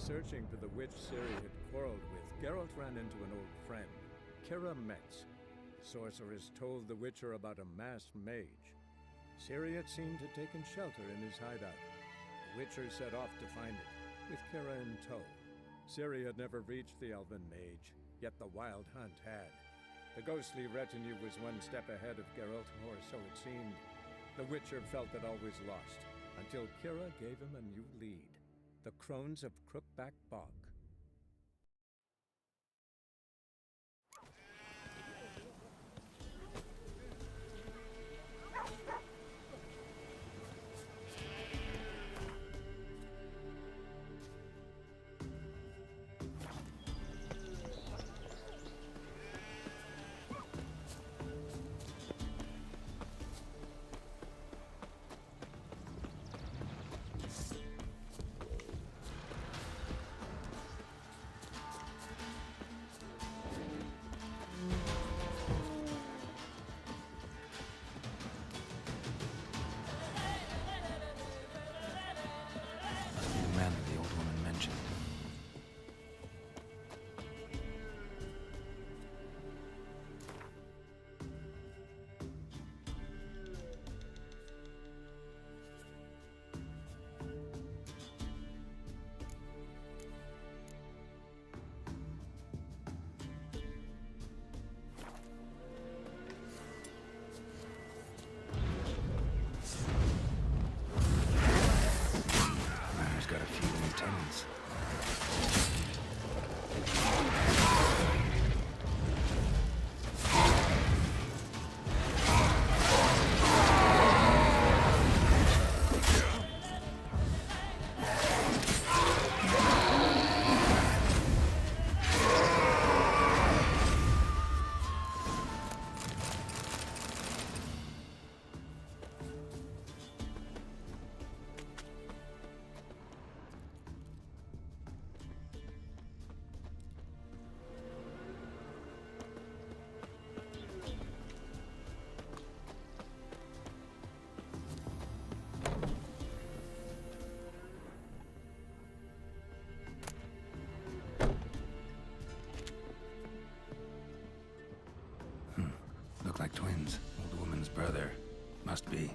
searching for the witch Ciri had quarreled with, Geralt ran into an old friend, Keira Metz. The sorceress told the Witcher about a masked mage. Ciri had seemed to taken shelter in his hideout. The Witcher set off to find it, with Keira in tow. Ciri had never reached the elven mage, yet the wild hunt had. The ghostly retinue was one step ahead of Geralt, or so it seemed. The Witcher felt that all was lost, until Keira gave him a new lead. The Crones of Crookback Bog. Like twins. Old woman's brother. Must be.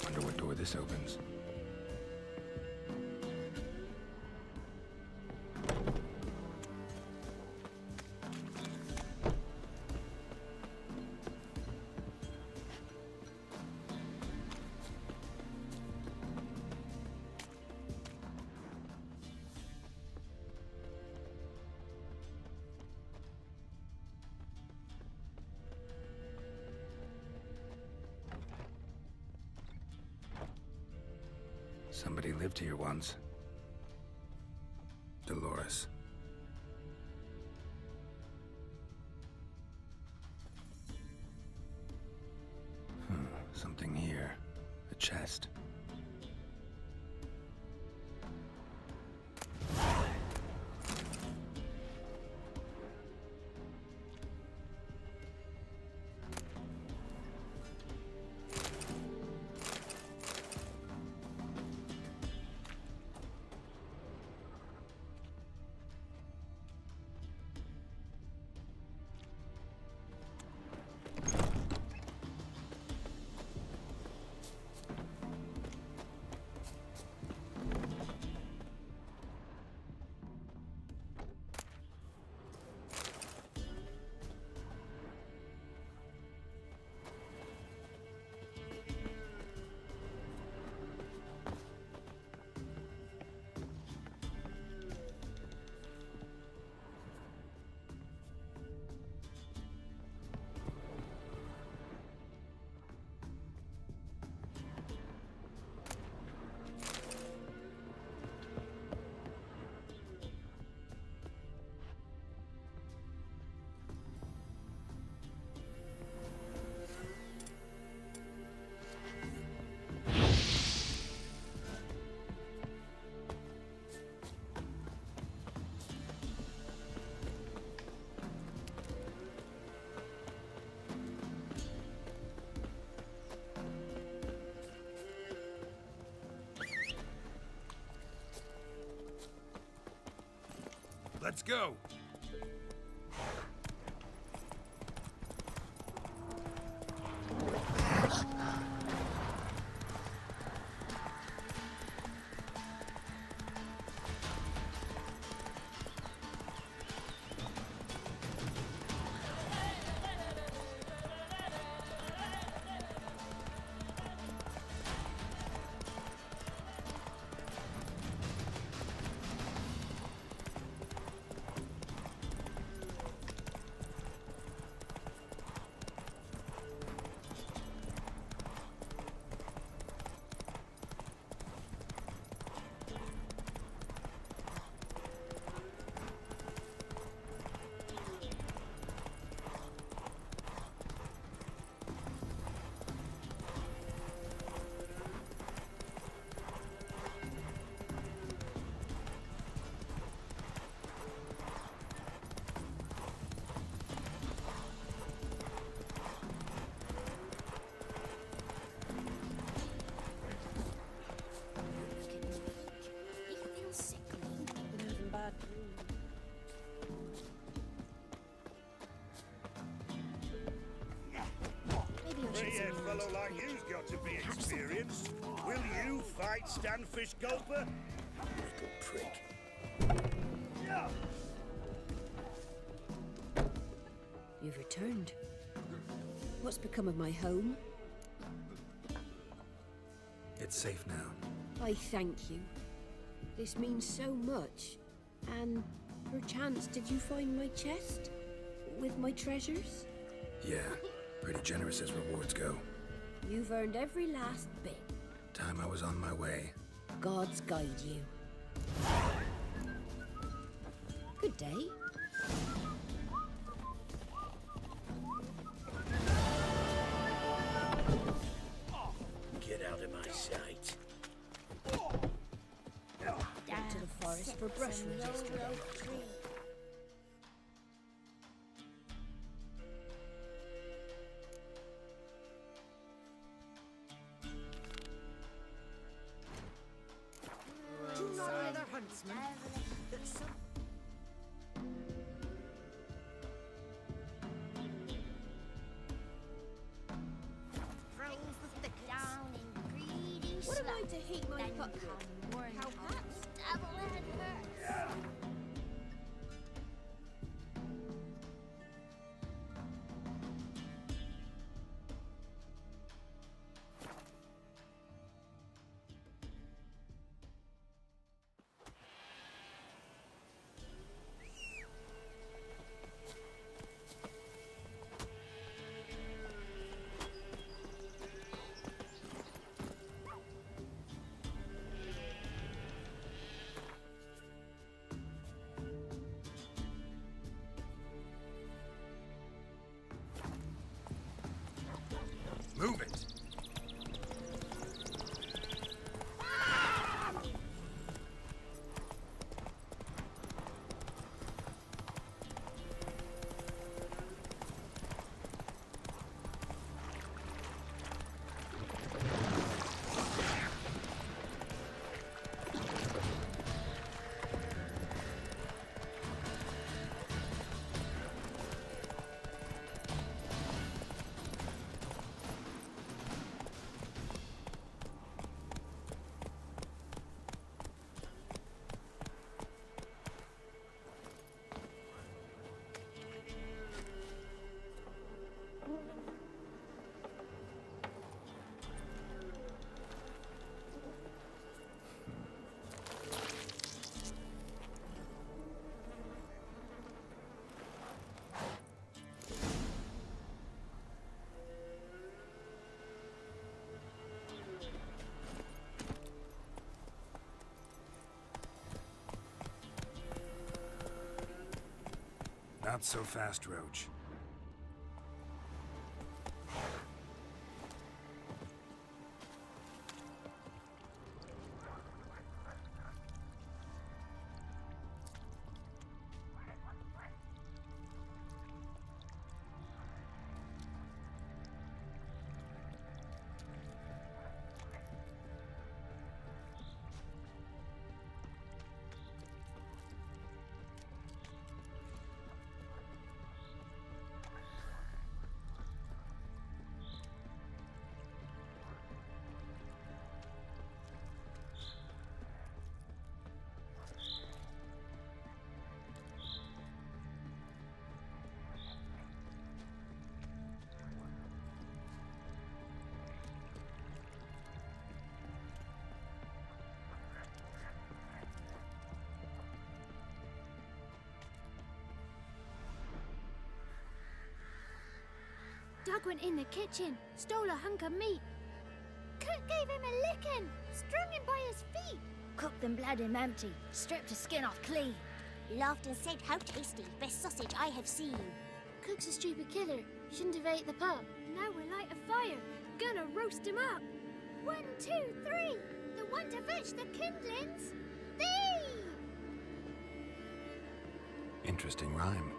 Wonder what door this opens. Somebody lived here once. Dolores. Something here. A chest. Let's go! A fellow like you's got to be experienced. Will you fight Stanfish Gulper? Little prick. You've returned. What's become of my home? It's safe now. I thank you. This means so much. And perchance, did you find my chest? With my treasures? Yeah, pretty generous as rewards go. You've earned every last bit. Time I was on my way. Gods guide you. Good day. Get out of my sight. Went to the forest for brushwood yesterday. What am I to heat my pot with? How hats? Move it! Not so fast, Roach. Dog went in the kitchen, stole a hunk of meat. Cook gave him a licking, strung him by his feet. Cooked and bled him empty, stripped his skin off clean. Laughed and said, "How tasty, best sausage I have seen." Cook's a stupid killer, shouldn't have ate the pup. Now we'll light a fire, gonna roast him up. 1, 2, 3, the one to fetch the kindlings. Thee! Interesting rhyme.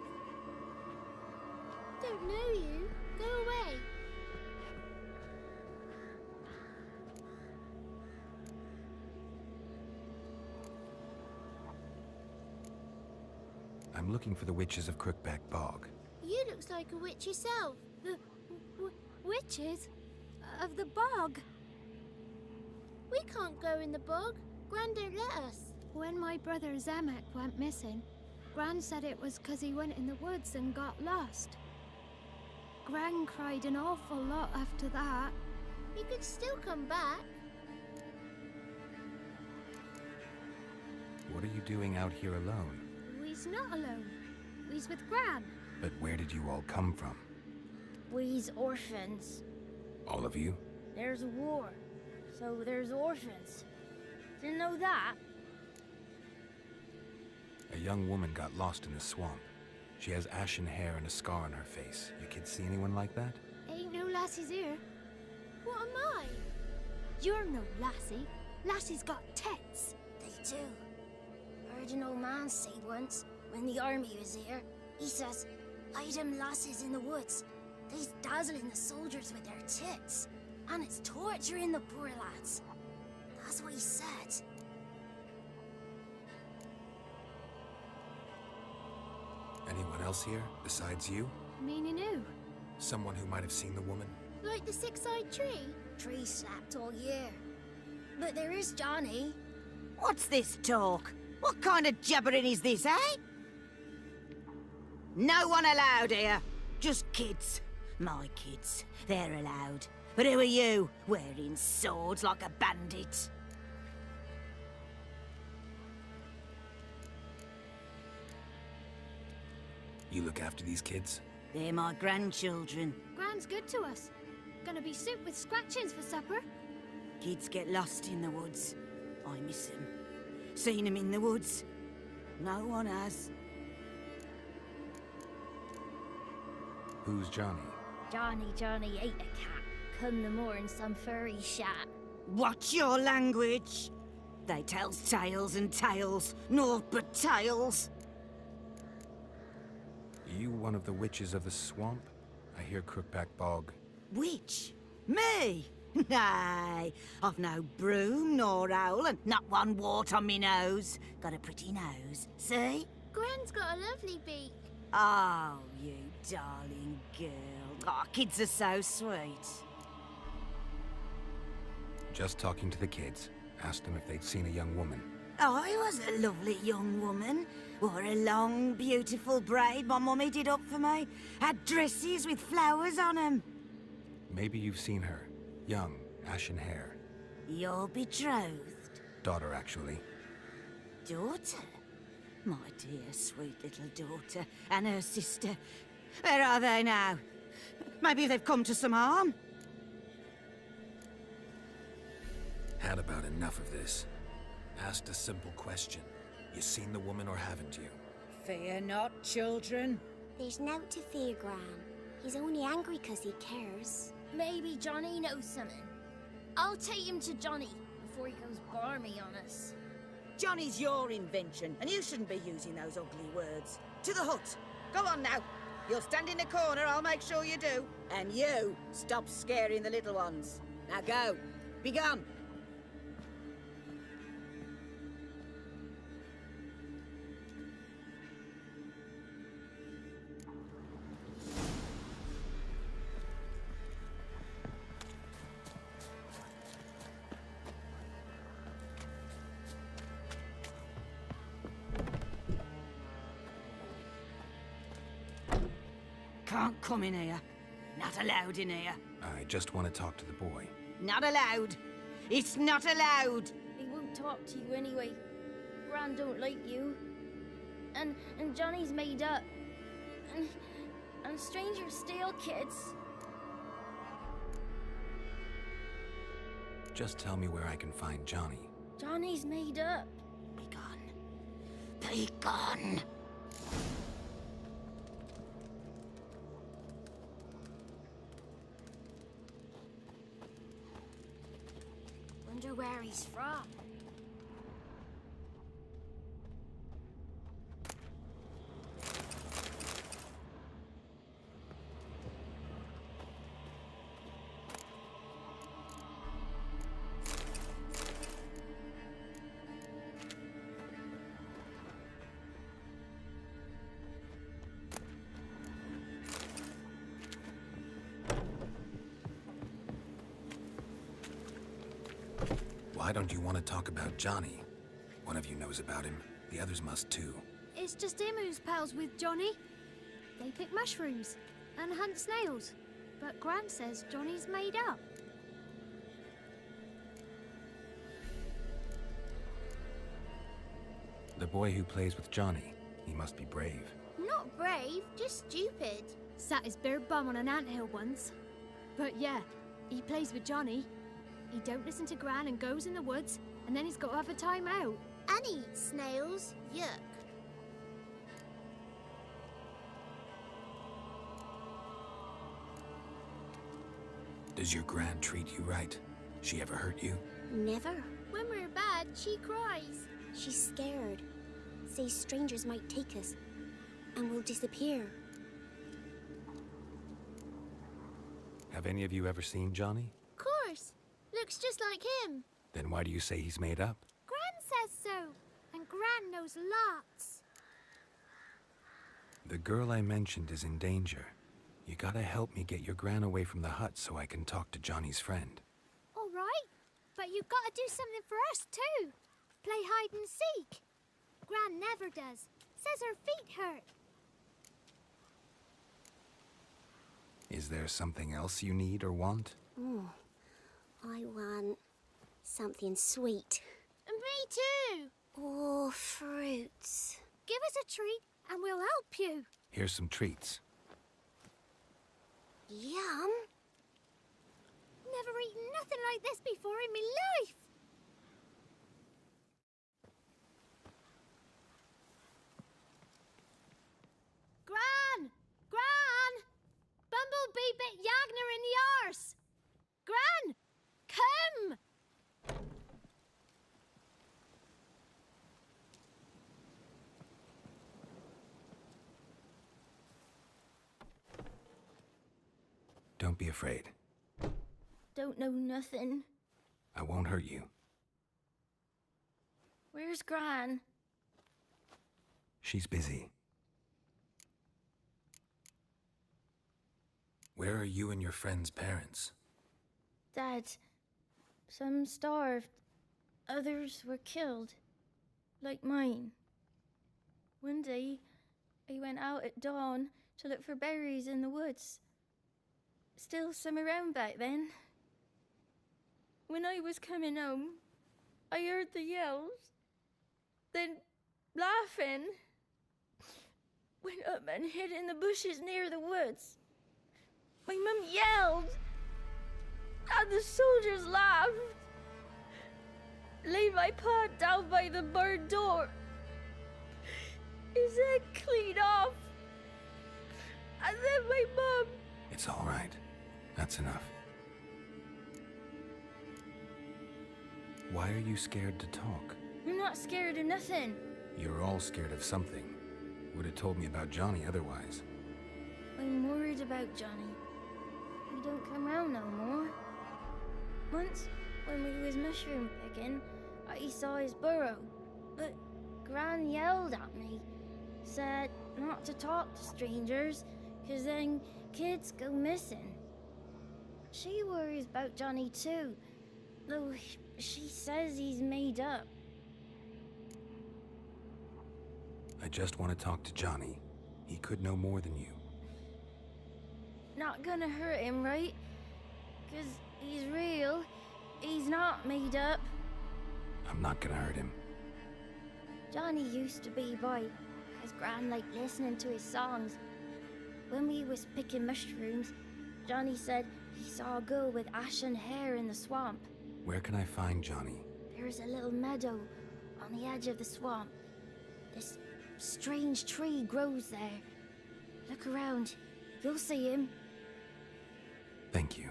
Don't know you. Go away. I'm looking for the witches of Crookback Bog. You looks like a witch yourself. The witches of the bog. We can't go in the bog. Gran don't let us. When my brother Zamek went missing, Gran said it was 'cause he went in the woods and got lost. Gran cried an awful lot after that. He could still come back. What are you doing out here alone? We's not alone. We's with Gran. But where did you all come from? We's orphans. All of you? There's a war, so there's orphans. Didn't know that. A young woman got lost in the swamp. She has ashen hair and a scar on her face. You kids see anyone like that? Ain't no lassies here. What am I? You're no lassie. Lassie's got tits. They do. Heard an old man say once, when the army was here, he says, "I them lasses in the woods. They's dazzling the soldiers with their tits, and it's torturing the poor lads." That's what he said. Anyone else here besides you? Meaning who? Someone who might have seen the woman? Like the six-eyed tree? Tree slapped all year. But there is Johnny. What's this talk? What kind of jabbering is this, eh? No one allowed here. Just kids. My kids. They're allowed. But who are you, wearing swords like a bandit? You look after these kids? They're my grandchildren. Gran's good to us. Gonna be soup with scratchings for supper. Kids get lost in the woods. I miss them. Seen them in the woods. No one has. Who's Johnny? Johnny ate a cat. Come the more in some furry shat. Watch your language. They tells tales and tales. Naught but tales. You one of the witches of the swamp? I hear Crookback Bog. Witch? Me? Nay, I've no broom nor owl and not one wart on me nose. Got a pretty nose, see? Gran's got a lovely beak. Oh, you darling girl. Oh, kids are so sweet. Just talking to the kids. Asked them if they'd seen a young woman. I was a lovely young woman. Wore a long, beautiful braid my mummy did up for me. Had dresses with flowers on 'em. Maybe you've seen her. Young, ashen hair. You're betrothed? Daughter, actually. Daughter? My dear, sweet little daughter. And her sister. Where are they now? Maybe they've come to some harm? Had about enough of this. Asked a simple question. You seen the woman or haven't you? Fear not, children. There's nought to fear, Gran. He's only angry 'cause he cares. Maybe Johnny knows something. I'll take him to Johnny before he goes barmy on us. Johnny's your invention, and you shouldn't be using those ugly words. To the hut. Go on now. You'll stand in the corner, I'll make sure you do. And you, stop scaring the little ones. Now go. Be gone. Can't come in here. Not allowed in here. I just want to talk to the boy. Not allowed. It's not allowed. He won't talk to you anyway. Gran don't like you. And Johnny's made up. And strangers steal kids. Just tell me where I can find Johnny. Johnny's made up. Be gone. Be gone. Wonder where he's from. Why don't you want to talk about Johnny? One of you knows about him. The others must too. It's just him who's pals with Johnny. They pick mushrooms and hunt snails. But Gran says Johnny's made up. The boy who plays with Johnny. He must be brave. Not brave, just stupid. Sat his bare bum on an anthill once. But yeah, he plays with Johnny. He don't listen to Gran and goes in the woods, and then he's got to have a time out. And eats snails. Yuck. Does your Gran treat you right? She ever hurt you? Never. When we're bad, she cries. She's scared. Says strangers might take us, and we'll disappear. Have any of you ever seen Johnny? Of course. Looks just like him. Then why do you say he's made up? Gran says so. And Gran knows lots. The girl I mentioned is in danger. You gotta help me get your Gran away from the hut so I can talk to Johnny's friend. All right. But you've got to do something for us too. Play hide and seek. Gran never does. Says her feet hurt. Is there something else you need or want? I want something sweet. And me too. Oh, fruits. Give us a treat and we'll help you. Here's some treats. Yum. Never eaten nothing like this before in my life. Gran! Gran! Bumblebee bit Yagner in the arse. Gran! Come! Don't be afraid. Don't know nothing. I won't hurt you. Where's Gran? She's busy. Where are you and your friend's parents? Dad. Some starved. Others were killed. Like mine. One day, I went out at dawn to look for berries in the woods. Still some around back then. When I was coming home, I heard the yells. Then, laughing, went up and hid in the bushes near the woods. My mum yelled, and the soldiers laughed. Laid my pa down by the barn door. His head clean off. And then my mum... It's all right. That's enough. Why are you scared to talk? I'm not scared of nothing. You're all scared of something. Would have told me about Johnny otherwise. I'm worried about Johnny. He don't come round no more. Once, when we was mushroom picking, I saw his burrow. But Gran yelled at me. Said not to talk to strangers, 'cause then kids go missing. She worries about Johnny too, though she says he's made up. I just want to talk to Johnny. He could know more than you. Not gonna hurt him, right? 'Cause he's real. He's not made up. I'm not gonna hurt him. Johnny used to be boy, 'cause Gran liked listening to his songs. When we was picking mushrooms, Johnny said he saw a girl with ashen hair in the swamp. Where can I find Johnny? There is a little meadow on the edge of the swamp. This strange tree grows there. Look around. You'll see him. Thank you.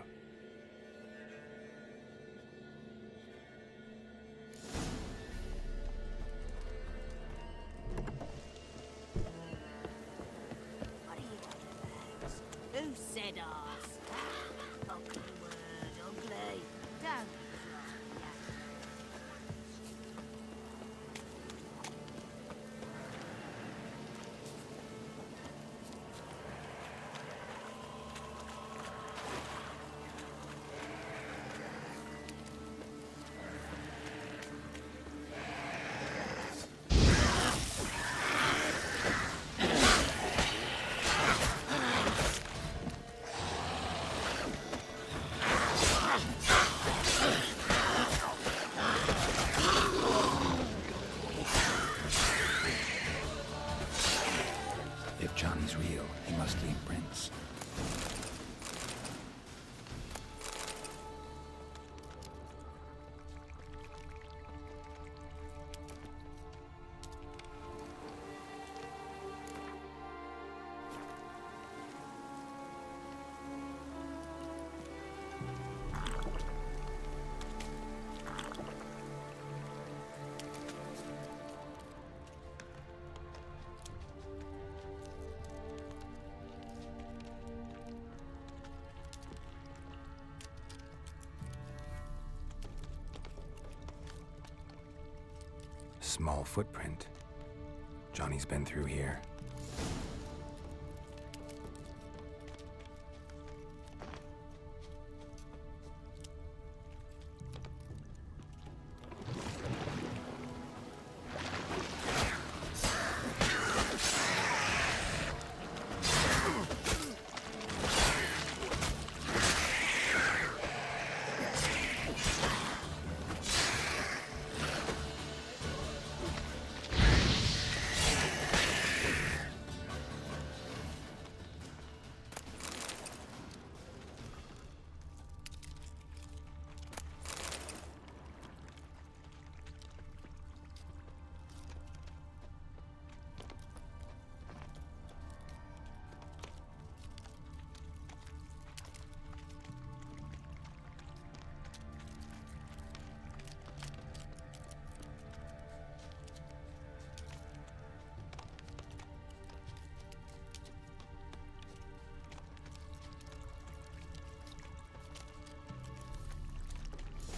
What are you on about? Who said ours? Ugly word, ugly. Don't If Johnny's real, he must leave prints. Small footprint. Johnny's been through here.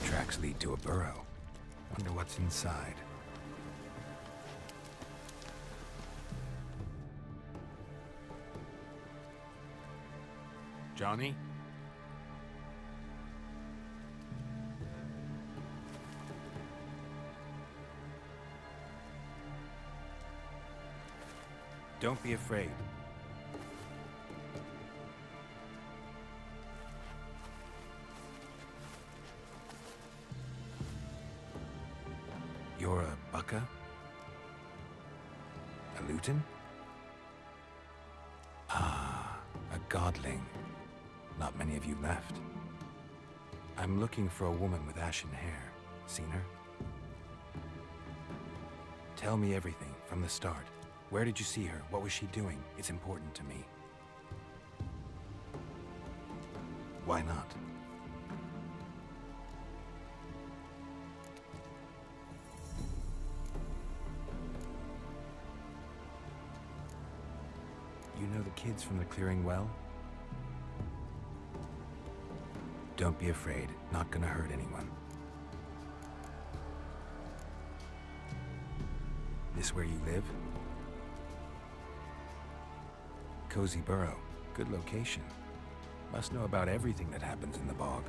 Tracks lead to a burrow. Wonder what's inside. Johnny? Don't be afraid. You're a Bucca? A Luton? Ah, a godling. Not many of you left. I'm looking for a woman with ashen hair. Seen her? Tell me everything, from the start. Where did you see her? What was she doing? It's important to me. Why not? You know the kids from the clearing well? Don't be afraid. Not gonna hurt anyone. This where you live? Cozy Burrow. Good location. Must know about everything that happens in the bog.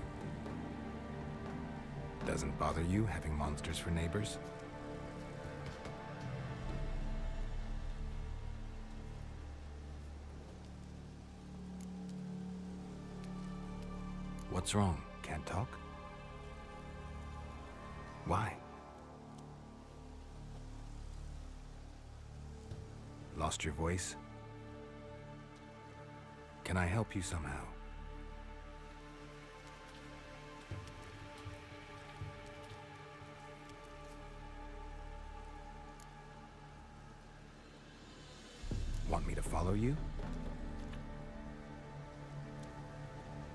Doesn't bother you having monsters for neighbors? What's wrong? Can't talk? Why? Lost your voice? Can I help you somehow? follow you?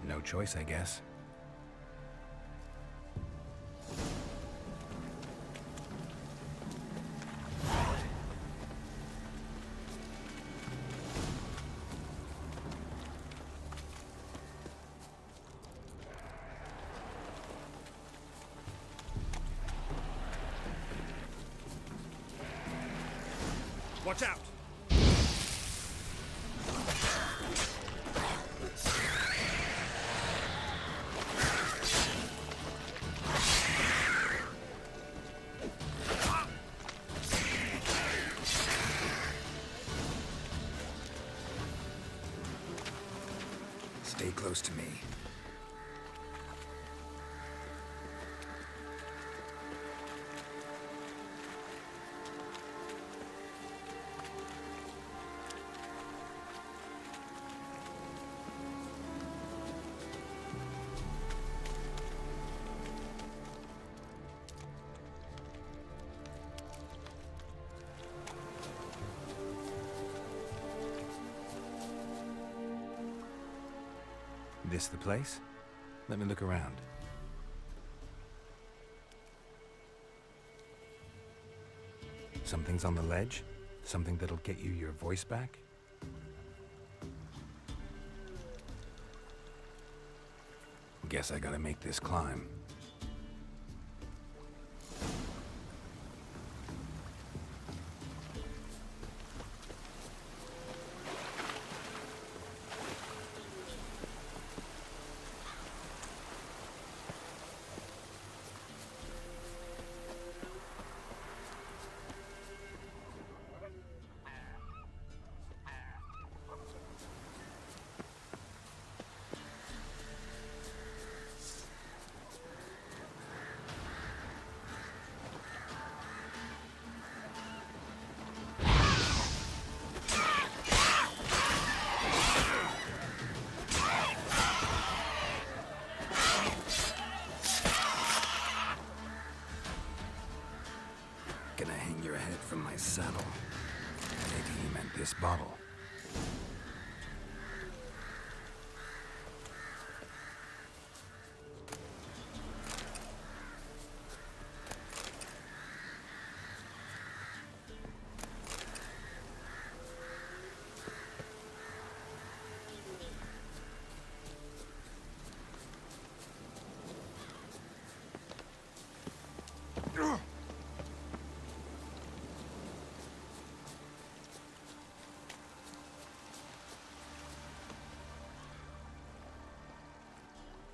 No choice, I guess. Watch out! Stay close to me. This the place? Let me look around. Something's on the ledge? Something that'll get you your voice back? Guess I gotta make this climb. Gonna hang your head from my saddle. Maybe he meant this bottle.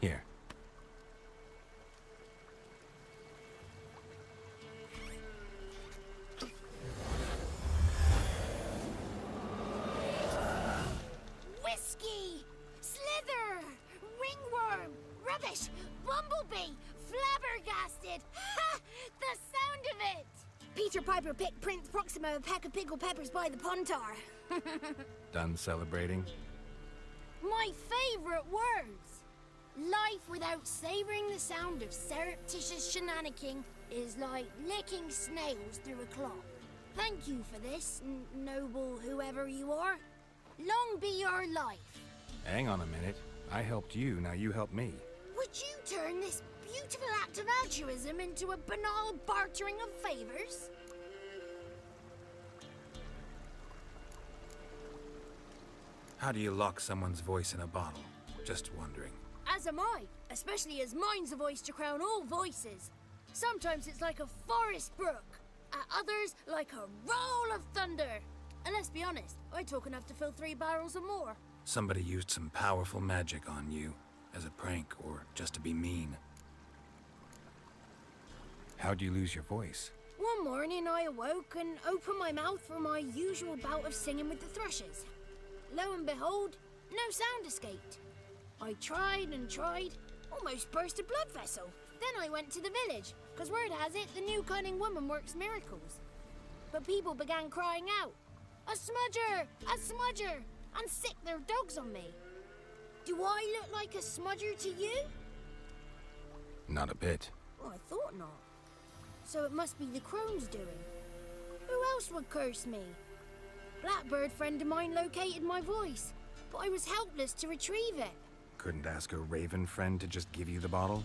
Here. Whiskey! Slither! Ringworm! Rubbish! Bumblebee! Flabbergasted! Ha! The sound of it! Peter Piper picked Prince Proximo a peck of pickled peppers by the Pontar. Done celebrating? My favorite words! Life without savoring the sound of surreptitious shenanigans is like licking snails through a cloth. Thank you for this, noble whoever you are. Long be your life. Hang on a minute. I helped you, now you help me. Would you turn this beautiful act of altruism into a banal bartering of favors? How do you lock someone's voice in a bottle? Just wondering. As am I, especially as mine's a voice to crown all voices. Sometimes it's like a forest brook, at others like a roll of thunder. And let's be honest, I talk enough to fill 3 barrels or more. Somebody used some powerful magic on you, as a prank or just to be mean. How'd you lose your voice? One morning I awoke and opened my mouth for my usual bout of singing with the thrushes. Lo and behold, no sound escaped. I tried and tried, almost burst a blood vessel. Then I went to the village, because word has it the new cunning woman works miracles. But people began crying out, "A smudger! A smudger!" and sick their dogs on me. Do I look like a smudger to you? Not a bit. Oh, I thought not. So it must be the crone's doing. Who else would curse me? Blackbird friend of mine located my voice, but I was helpless to retrieve it. Couldn't ask a raven friend to just give you the bottle?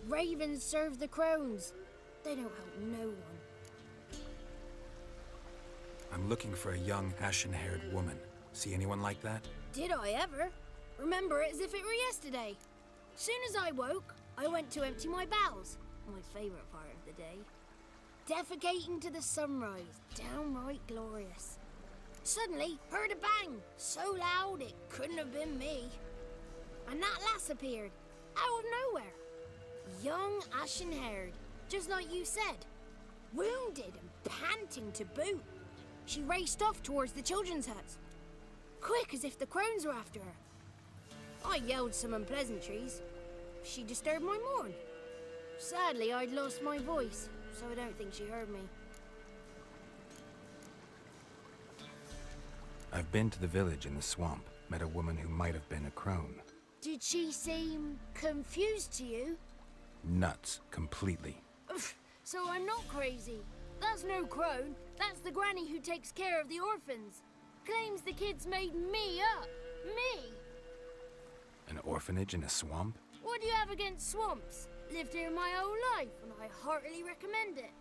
Ravens serve the crones. They don't help no one. I'm looking for a young, ashen-haired woman. See anyone like that? Did I ever? Remember it as if it were yesterday. Soon as I woke, I went to empty my bowels. My favourite part of the day. Defecating to the sunrise. Downright glorious. Suddenly, heard a bang. So loud it couldn't have been me. And that lass appeared. Out of nowhere. Young, ashen-haired. Just like you said. Wounded and panting to boot. She raced off towards the children's huts. Quick as if the crones were after her. I yelled some unpleasantries. She disturbed my morn. Sadly, I'd lost my voice, so I don't think she heard me. I've been to the village in the swamp. Met a woman who might have been a crone. Did she seem confused to you? Nuts, completely. So I'm not crazy. That's no crone. That's the granny who takes care of the orphans. Claims the kids made me up. Me! An orphanage in a swamp? What do you have against swamps? Lived here my whole life, and I heartily recommend it.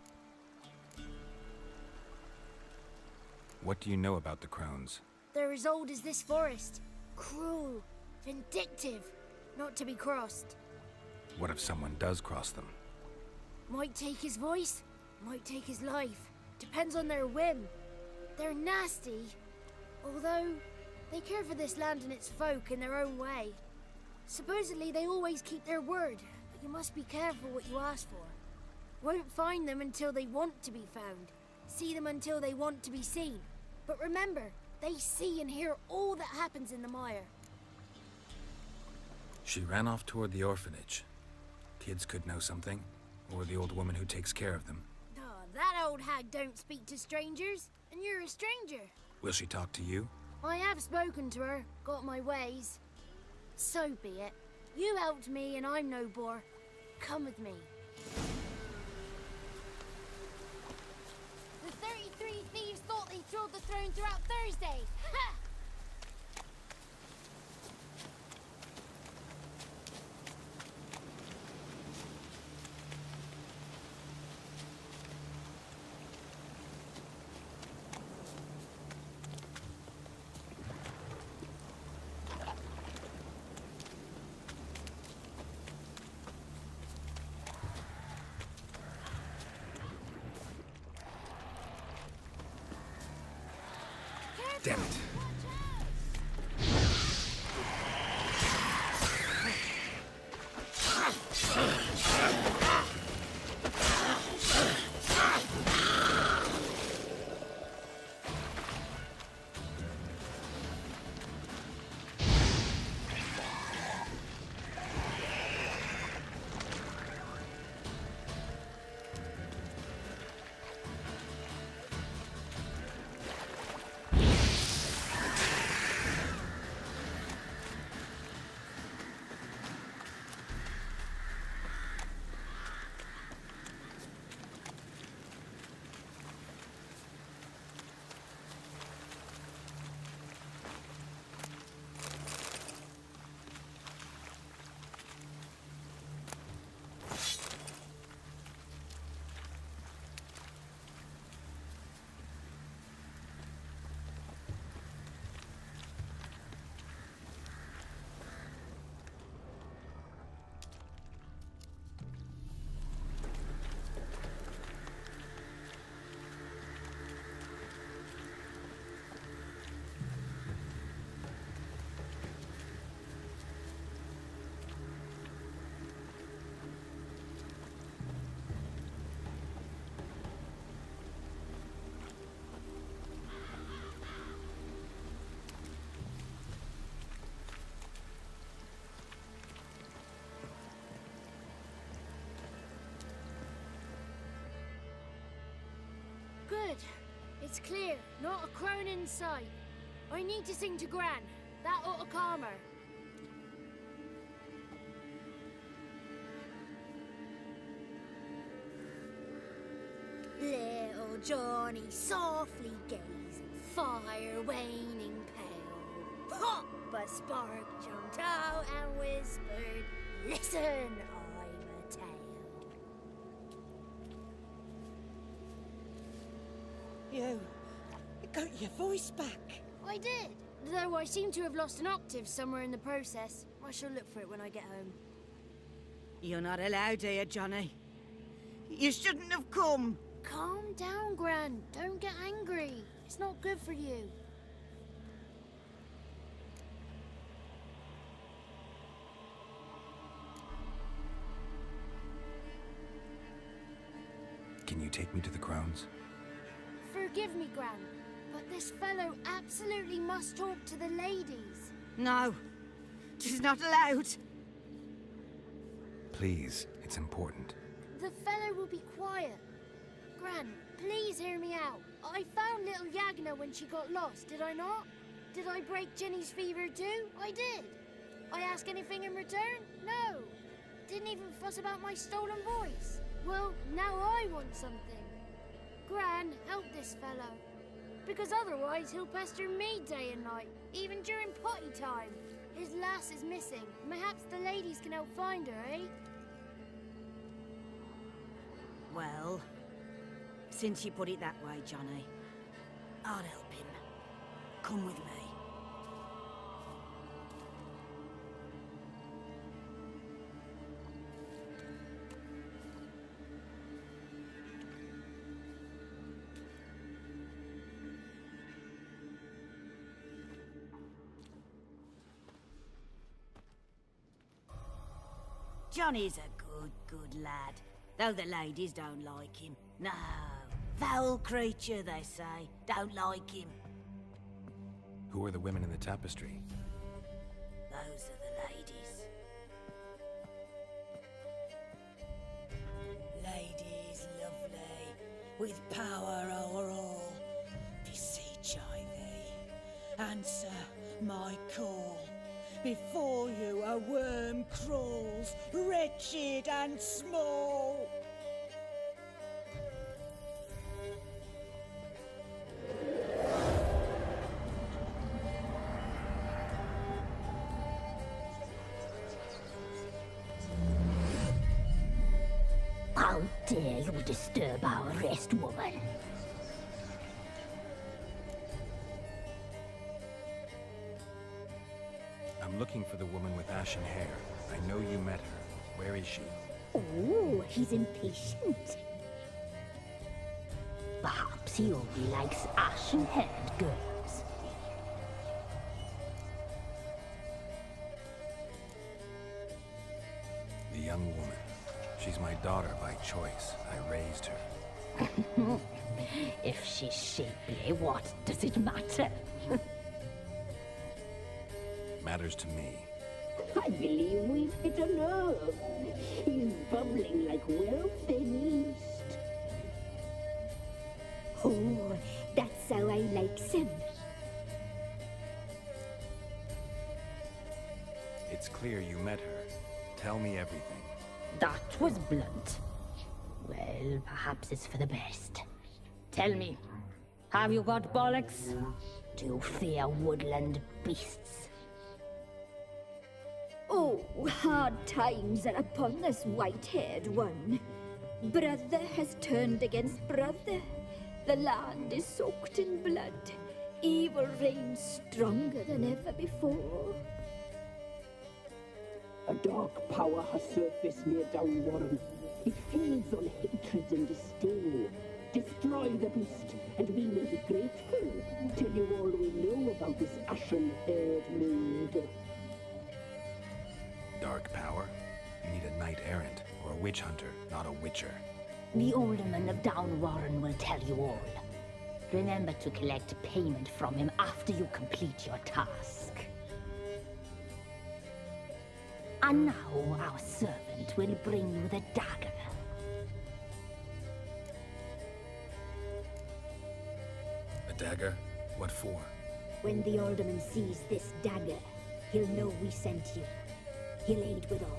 What do you know about the crones? They're as old as this forest. Cruel, vindictive, not to be crossed. What if someone does cross them? Might take his voice, might take his life. Depends on their whim. They're nasty, although they care for this land and its folk in their own way. Supposedly they always keep their word, but you must be careful what you ask for. Won't find them until they want to be found. See them until they want to be seen. But remember, they see and hear all that happens in the mire. She ran off toward the orphanage. Kids could know something, or the old woman who takes care of them. Oh, that old hag don't speak to strangers, and you're a stranger. Will she talk to you? I have spoken to her, got my ways. So be it. You helped me and I'm no bore. Come with me. The 33 thieves thought they thrilled the throne throughout Thursday. Ha! Damn it. Good. It's clear. Not a crone in sight. I need to sing to Gran. That ought to calm her. Little Johnny softly gazing, fire waning pale. Pop! A spark jumped out and whispered, "Listen, I'm a tale." You got your voice back. I did. Though I seem to have lost an octave somewhere in the process. I shall look for it when I get home. You're not allowed here, Johnny. You shouldn't have come. Calm down, Gran. Don't get angry. It's not good for you. Can you take me to the Crones? Forgive me, Gran, but this fellow absolutely must talk to the ladies. No, she's not allowed. Please, it's important. The fellow will be quiet. Gran, please hear me out. I found little Yagna when she got lost, did I not? Did I break Ginny's fever too? I did. I ask anything in return? No. Didn't even fuss about my stolen voice. Well, now I want something. Gran, help this fellow. Because otherwise he'll pester me day and night, even during potty time. His lass is missing. Perhaps the ladies can help find her, eh? Well, since you put it that way, Johnny, I'll help him. Come with me. Johnny's a good lad, though the ladies don't like him. No, foul creature, they say. Don't like him. Who are the women in the tapestry? Those are the ladies. Ladies lovely, with power o'er all. Beseech I thee, answer my call. Before you a worm crawls, wretched and small. How dare you disturb our rest, woman? I'm looking for the woman with ashen hair. I know you met her. Where is she? Oh, he's impatient. Perhaps he only likes ashen-haired girls. The young woman. She's my daughter by choice. I raised her. If she's shapely, what does it matter? Matters to me. I believe we've hit a nerve. He's bubbling like well-fed yeast. Oh, that's how I like him. It's clear you met her. Tell me everything. That was blunt. Well, perhaps it's for the best. Tell me, have you got bollocks? Do you fear woodland beasts? Oh, hard times are upon this white-haired one. Brother has turned against brother. The land is soaked in blood. Evil reigns stronger than ever before. A dark power has surfaced near Downwarren. It feeds on hatred and disdain. Destroy the beast, and we will be grateful. Tell you all we know about this ashen-haired maid. Dark power? You need a knight-errant or a witch hunter, not a witcher. The alderman of Downwarren will tell you all. Remember to collect payment from him after you complete your task. And now our servant will bring you the dagger. A dagger? What for? When the alderman sees this dagger, he'll know we sent you. He'll aid with all.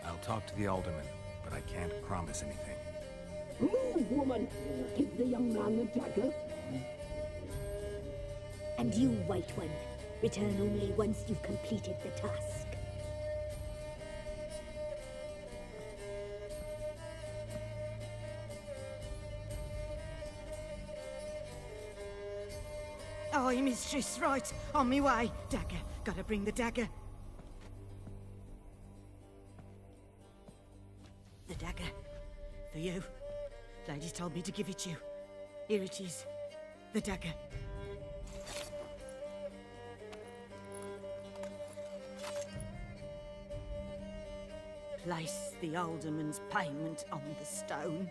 I'll talk to the alderman, but I can't promise anything. Move, woman! Give the young man the dagger. And you, White One, return only once you've completed the task. Aye, mistress, right. On me way. Dagger. Gotta bring the dagger. The dagger. For you. Ladies told me to give it you. Here it is. The dagger. Place the alderman's payment on the stone.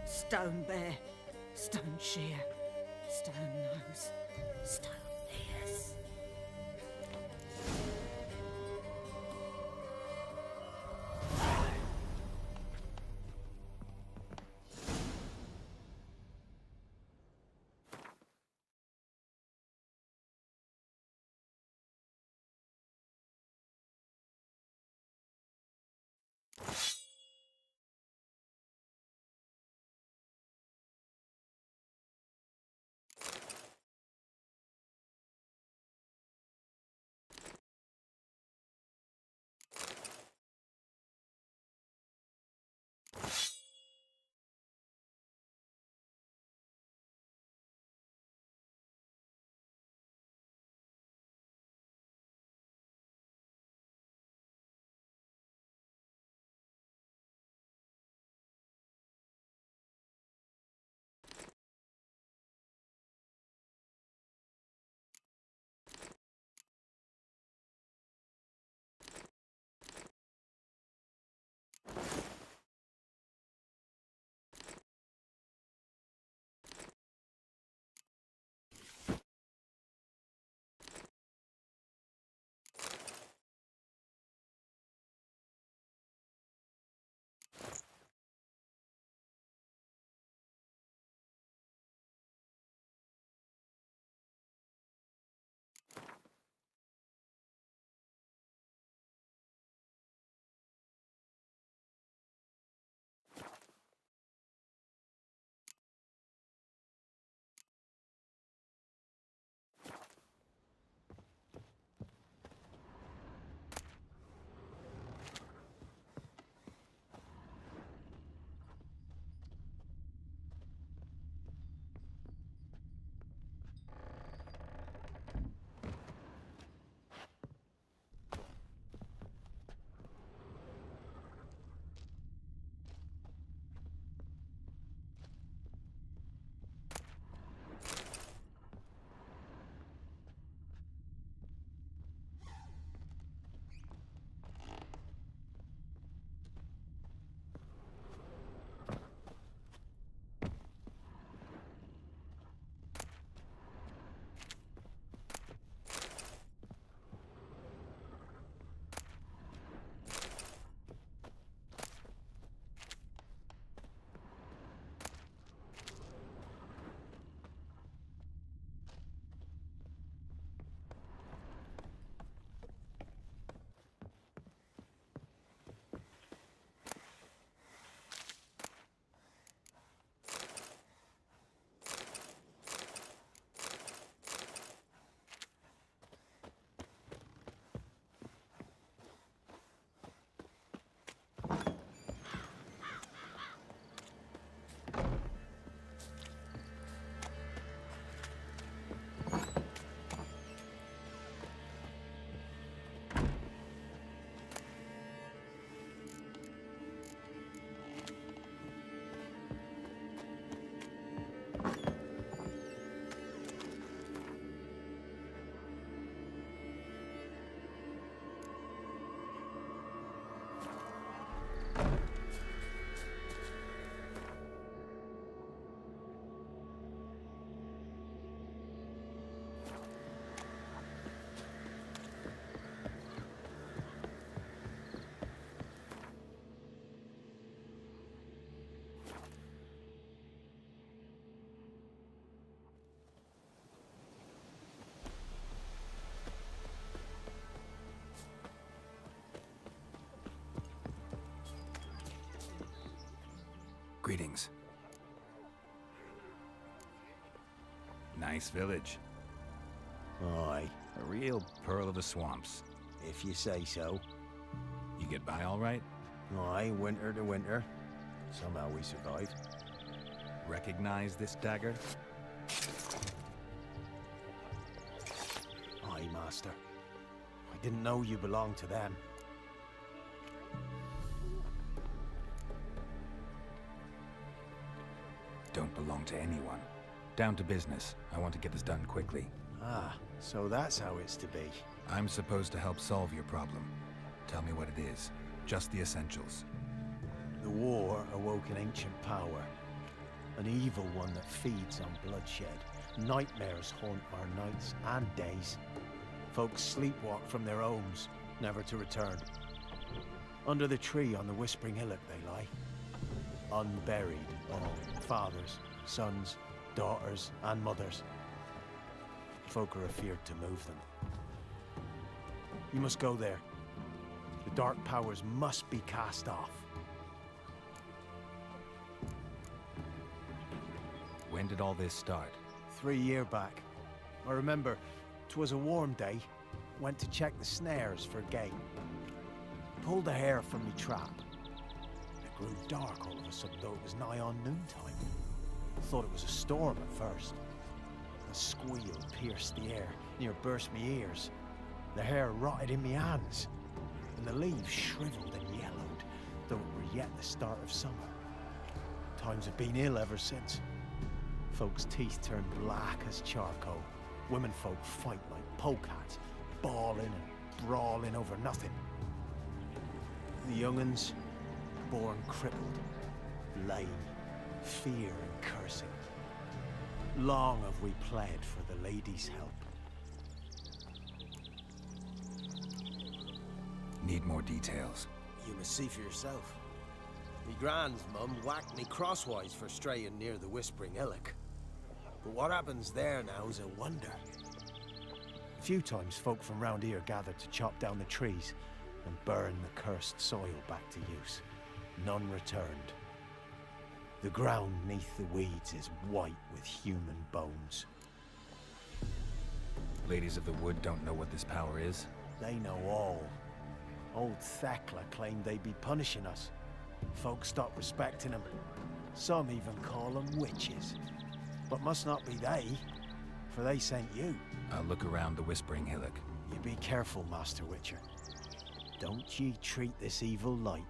Stone bear. Stone shear. Stone nose, stone ears. Greetings. Nice village. Aye, A real pearl of the swamps. if you say so. You get by all right? Aye, winter to winter. Somehow we survive. Recognize this dagger? Aye, master. I didn't know you belonged to them. Don't belong to anyone. Down to business. I want to get this done quickly. Ah, so that's how it's to be. I'm supposed to help solve your problem. Tell me what it is. Just the essentials. The war awoke an ancient power. An evil one that feeds on bloodshed. Nightmares haunt our nights and days. Folks sleepwalk from their homes, never to return. Under the tree on the Whispering Hillock they lie. Unburied, all. Fathers, sons, daughters, and mothers. Folk are afeared to move them. You must go there. The dark powers must be cast off. When did all this start? 3 years back. I remember 'twas a warm day. Went to check the snares for game. Pulled the hair from me trap. It grew dark all of a sudden, though it was nigh on noontime. Thought it was a storm at first. A squeal pierced the air, near burst me ears. The hair rotted in me hands, and the leaves shriveled and yellowed, though it were yet the start of summer. Times have been ill ever since. Folks' teeth turned black as charcoal. Women folk fight like polecats, bawling and brawling over nothing. The young'uns, born crippled, lame, fear and cursing. Long have we pled for the lady's help. Need more details. You must see for yourself. Me grand's mum whacked me crosswise for straying near the Whispering Hillock. But what happens there now is a wonder. A few times folk from round here gathered to chop down the trees and burn the cursed soil back to use. None returned. The ground neath the weeds is white with human bones. Ladies of the Wood don't know what this power is? They know all. Old Thekla claimed they'd be punishing us. Folk stopped respecting them. Some even call them witches. But must not be they, for they sent you. I'll look around the Whispering Hillock. You be careful, Master Witcher. Don't ye treat this evil light.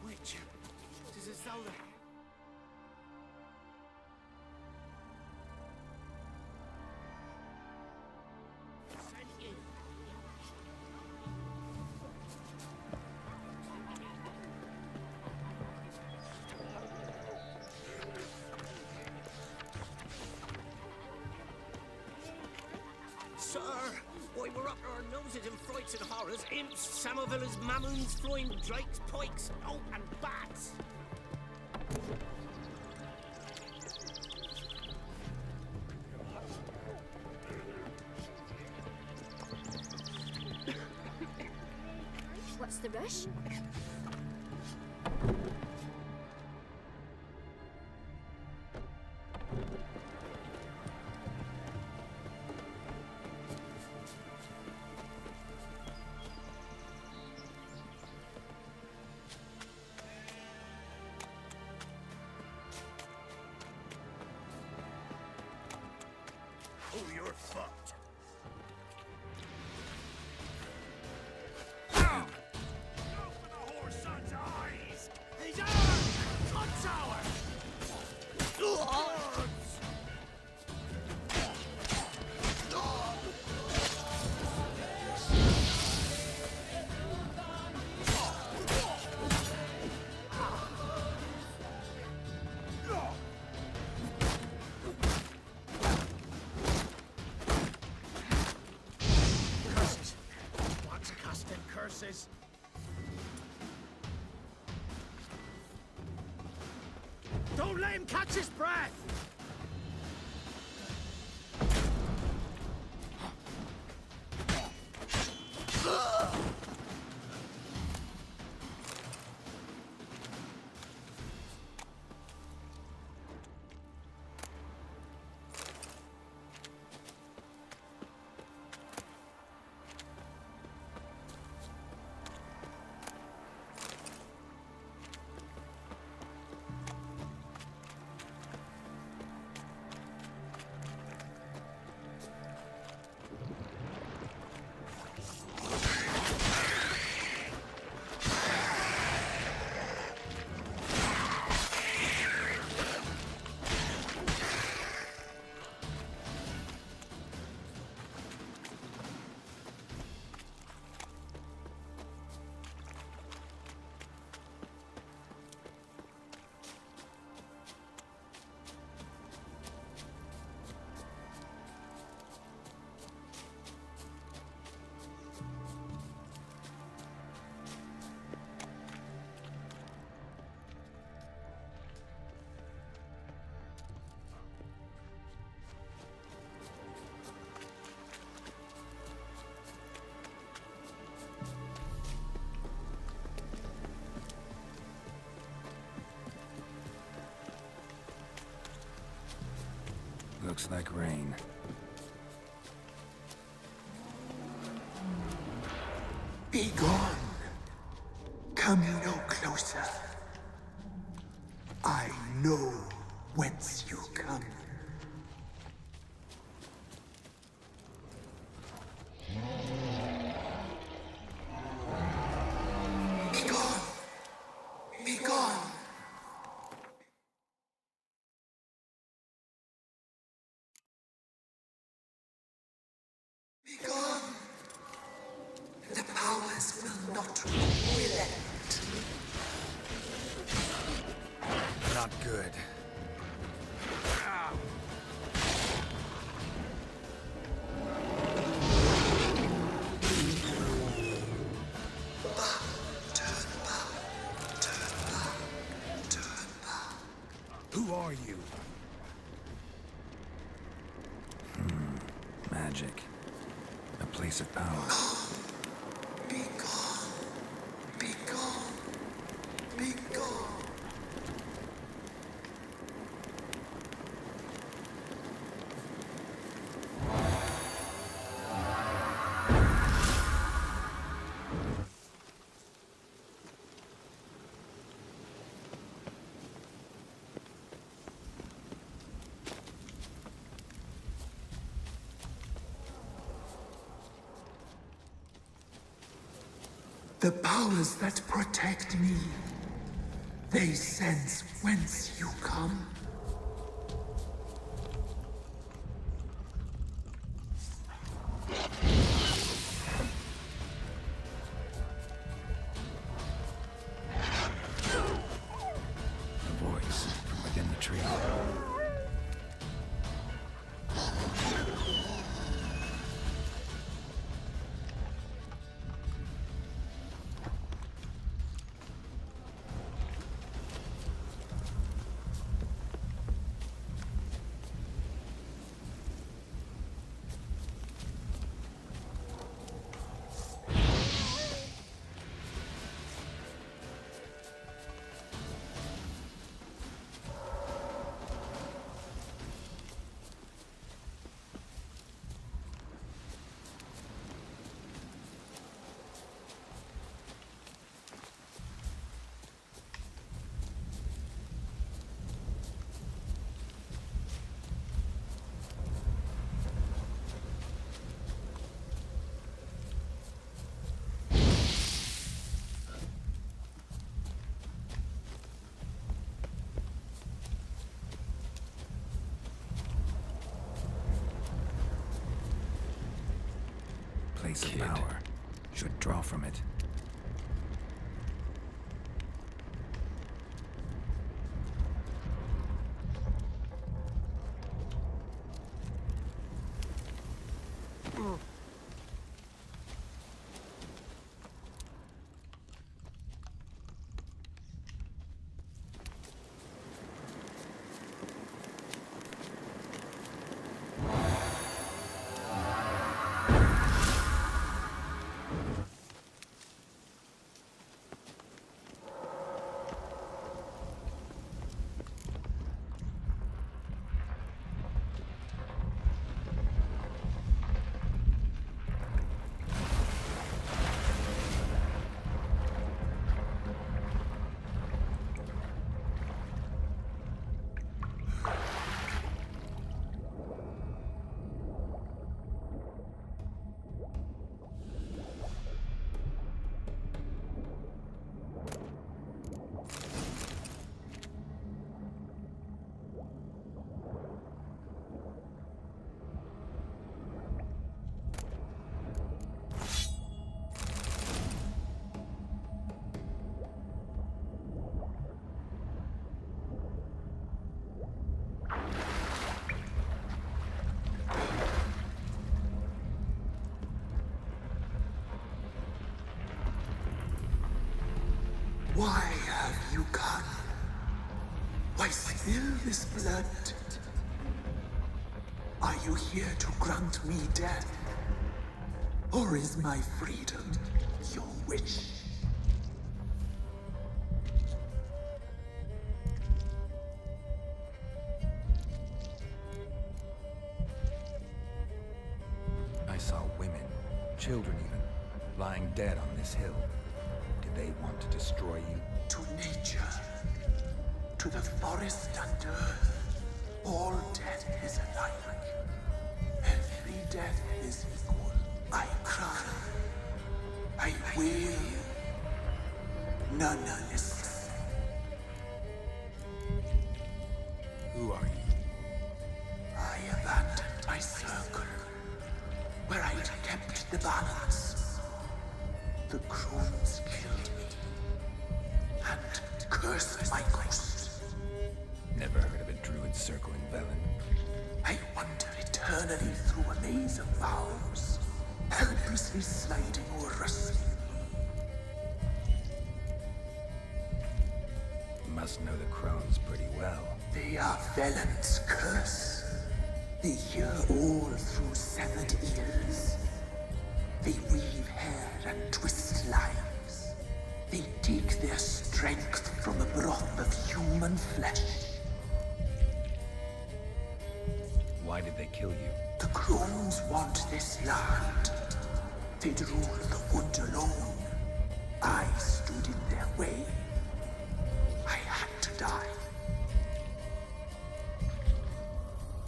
Witcher, tis as though the... Sir, why we're up to our noses in frights and horrors, imps, Samovillas, mammons, flying drakes, pikes, oh, and bats. What's the rush? Oh, you're fucked. Don't let him catch his breath! Looks like rain. Be gone. Come no closer. I know whence you come. Be gone. Be gone. Be gone. The powers will not relent. Not good. Who are you? Magic. A place of power. Be gone. Be gone. Be gone. The powers that protect me, they sense whence you come. A voice from within the tree. Place of power. Should draw from it. Why have you come? Why spill this blood? Are you here to grant me death? Or is my freedom your wish? I saw women, children even, lying dead on this hill. Did they want to destroy you? To nature, to the forest and earth, all death is alike. Every death is equal. I cry. I wail. None listens. Who are you? I abandoned my circle, where I kept the balance. The crones killed me, and cursed my ghost. Never heard of a druid circle in Velen. I wander eternally through a maze of vows, helplessly sliding over us. You must know the crones pretty well. They are Velen's curse. They hear all through severed ears. They weave hair and twist lives. They take their strength from the broth of human flesh. Why did they kill you? The crones want this land. They'd rule the wood alone. I stood in their way. I had to die.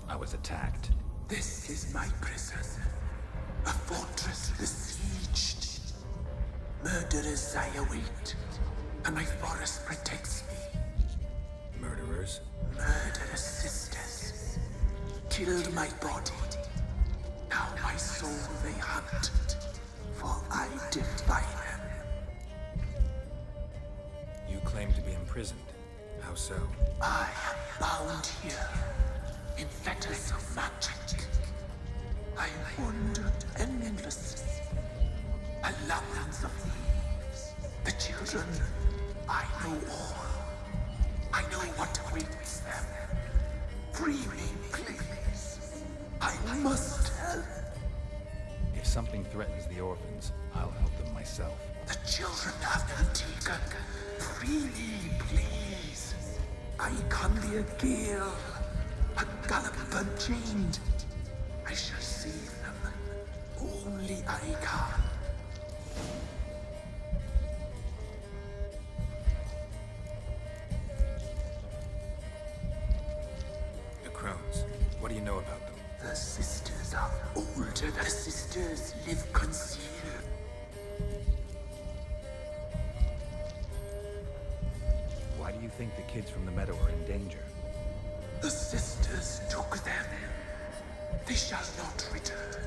I was attacked. This is my prison. A fortress besieged. Murderers I await, and my forest protects me. Murderers? Murderous sisters. Killed my body. Now my soul they hunt, for I defy them. You claim to be imprisoned. How so? I am bound here, in fetters of magic. I wandered endlessly, a labyrinth of leaves. The children, I know all. I know what awaits them. Free me, please. I must help. If something threatens the orphans, I'll help them myself. The children have been taken. Free me, please. I can be a gale, a galloper chained. I shall save them. Only I can. The crones. What do you know about them? The sisters are older. The sisters live concealed. Why do you think the kids from the meadow are in danger? The sisters took them. They shall not return.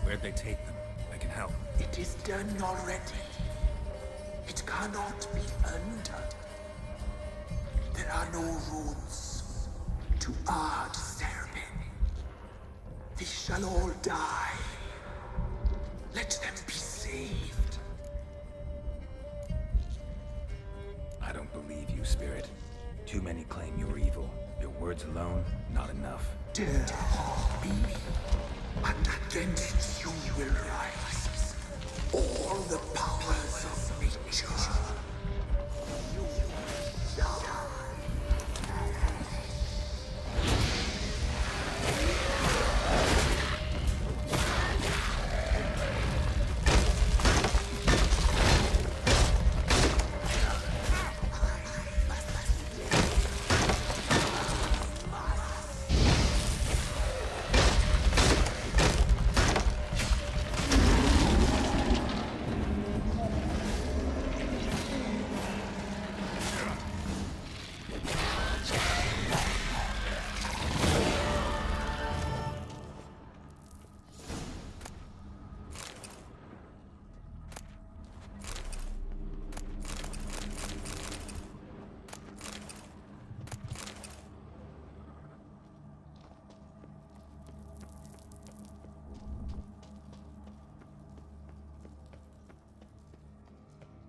Where'd they take them? I can help. It is done already. It cannot be undone. There are no roads to Ard Serbin. They shall all die. Let them be saved. I don't believe you, Spirit. Too many claim you're evil. Your words alone, not enough. Dare harm me, and against you will rise all the powers of nature. You die.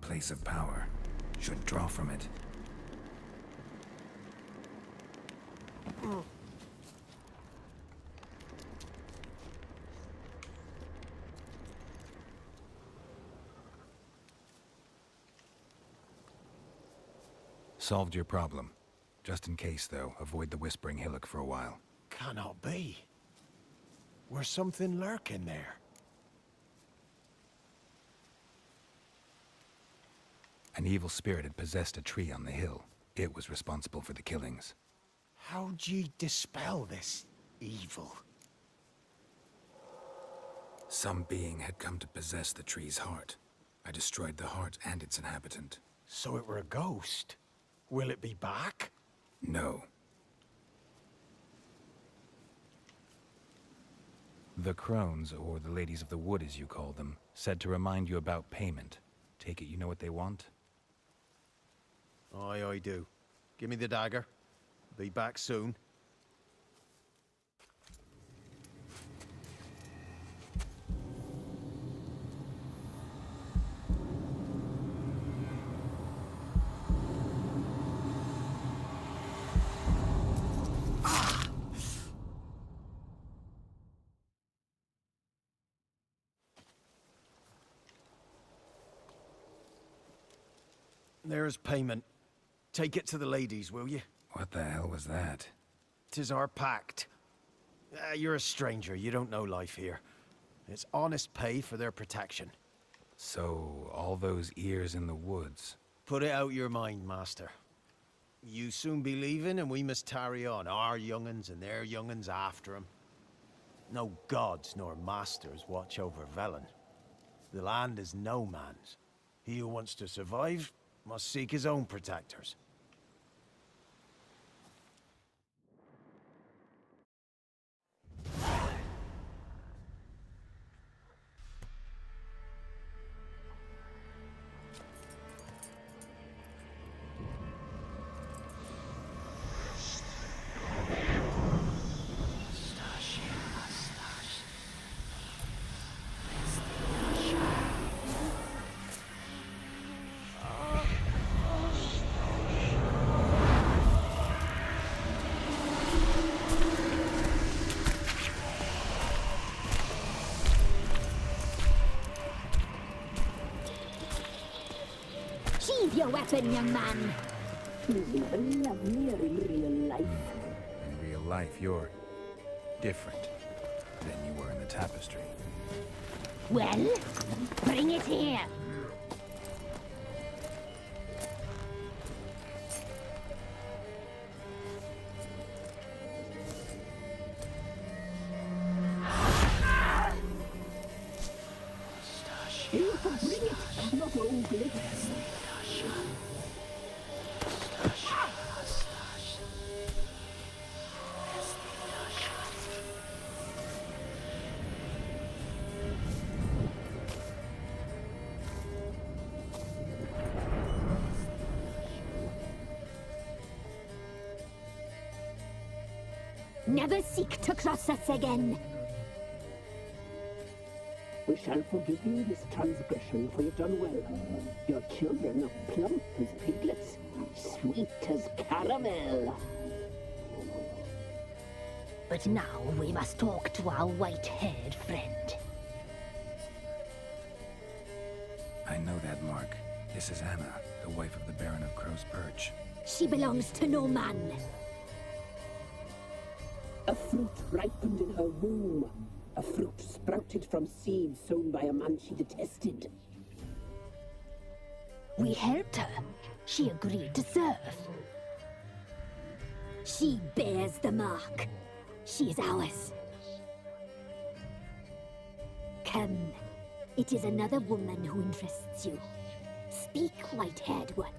Place of power. should draw from it. Solved your problem. Just in case, though, avoid the Whispering Hillock for a while. Cannot be. Where's something lurking there? An evil spirit had possessed a tree on the hill. It was responsible for the killings. How'd ye dispel this evil? Some being had come to possess the tree's heart. I destroyed the heart and its inhabitant. So it were a ghost? Will it be back? No. The Crones, or the Ladies of the Wood as you call them, said to remind you about payment. Take it you know what they want? Aye, I do. Give me the dagger. Be back soon. There's payment. Take it to the ladies, will you? What the hell was that? 'Tis our pact. You're a stranger. You don't know life here. It's honest pay for their protection. So, all those ears in the woods. Put it out your mind, master. You soon be leaving, and we must tarry on, our young'uns and their young'uns after 'em. No gods nor masters watch over Velen. The land is no man's. He who wants to survive must seek his own protectors. Sheathe your weapon, young man. He's even lovelier in real life. In real life, you're different than you were in the tapestry. Well, bring it here. You can bring it, not ogle it. Never seek to cross us again. We shall forgive you this transgression, for you've done well. Your children are plump as piglets, sweet as caramel. But now we must talk to our white-haired friend. I know that mark. This is Anna, the wife of the Baron of Crow's Perch. She belongs to no man. A fruit ripened in her womb. A fruit sprouted from seeds sown by a man she detested. We helped her. She agreed to serve. She bears the mark. She is ours. Come. It is another woman who interests you. Speak, white-haired one.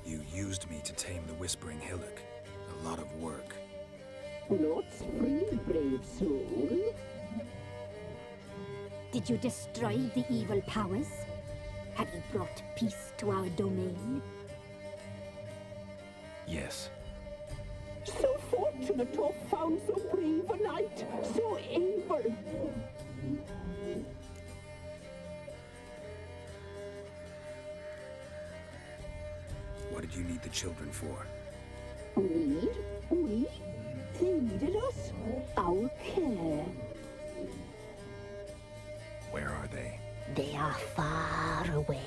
You used me to tame the Whispering Hillock. A lot of work. Lots free, brave soul. Did you destroy the evil powers? Have you brought peace to our domain? Yes. So fortunate to have found so brave a knight, so able. What did you need the children for? Need? We? They needed us. Our care. Where are they? They are far away.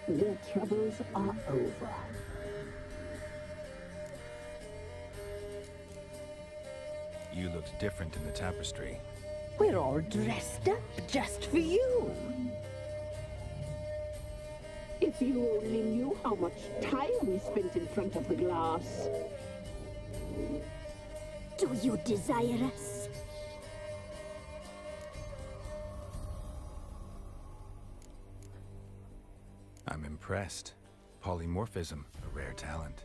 Their troubles are over. You looked different in the tapestry. We're all dressed up just for you. If you only knew how much time we spent in front of the glass. Do you desire us? I'm impressed. Polymorphism, a rare talent.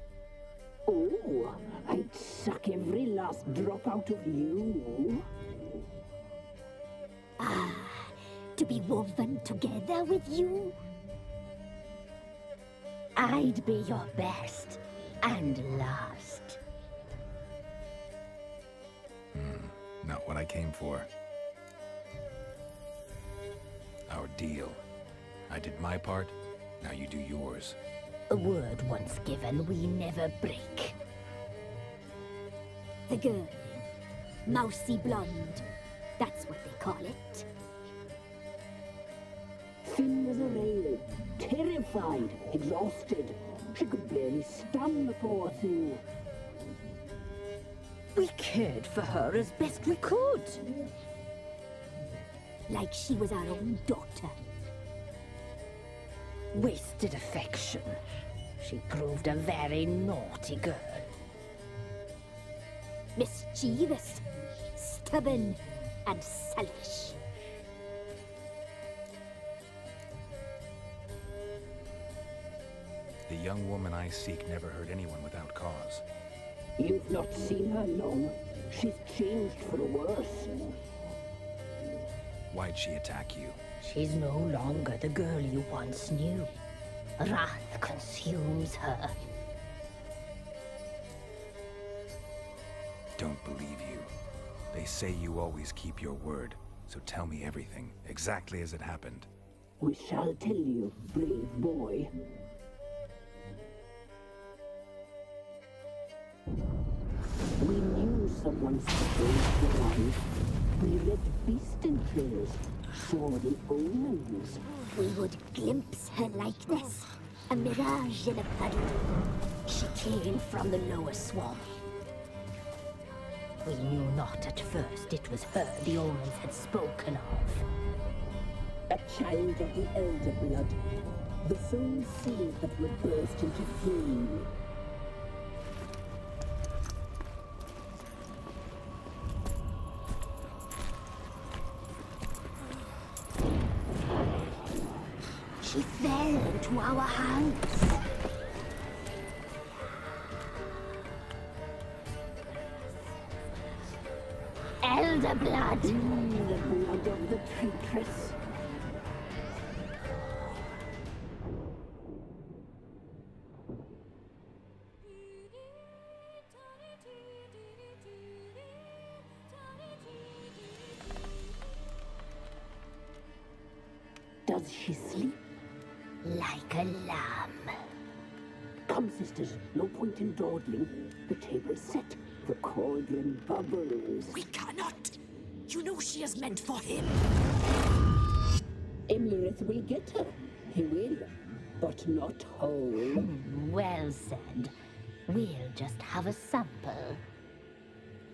Oh, I'd suck every last drop out of you. Ah, to be woven together with you? I'd be your best and last. Not what I came for. Our deal. I did my part, now you do yours. A word once given, we never break. The girl. Mousy blonde. That's what they call it. Thin as a rail, terrified, exhausted. She could barely stand, the poor thing. We cared for her as best we could. Like she was our own daughter. Wasted affection. She proved a very naughty girl. Mischievous, stubborn, and selfish. The young woman I seek never hurt anyone without cause. You've not seen her long. She's changed for the worse. Why'd she attack you? She's no longer the girl you once knew. Wrath consumes her. Don't believe you. They say you always keep your word, so tell me everything, exactly as it happened. We shall tell you, brave boy. We knew someone supposed to run. We read beast entrails, saw the omens. We would glimpse her likeness, a mirage in a puddle. She came from the lower swamp. We knew not at first it was her the omens had spoken of. A child of the Elder Blood, the sole seed that would burst into flame. She fell into our hands. Elder Blood! The blood of the traitress. Does she sleep? Like a lamb. Come, sisters, no point in dawdling. The table's set. The cauldron bubbles. We cannot! You know she is meant for him! Emirith will get her. He will. But not whole. Well said. We'll just have a sample.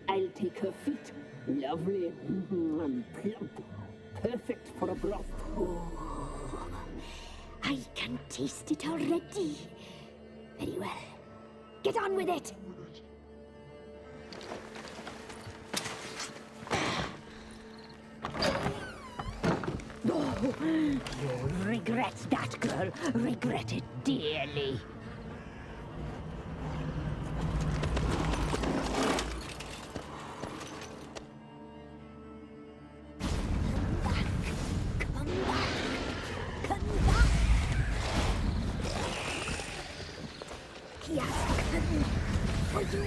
I'll take her feet. Lovely. And plump. Perfect for a broth. Oh, I can taste it already. Very well. Get on with it! Oh, you'll regret that, girl. Regret it dearly. He has come for you.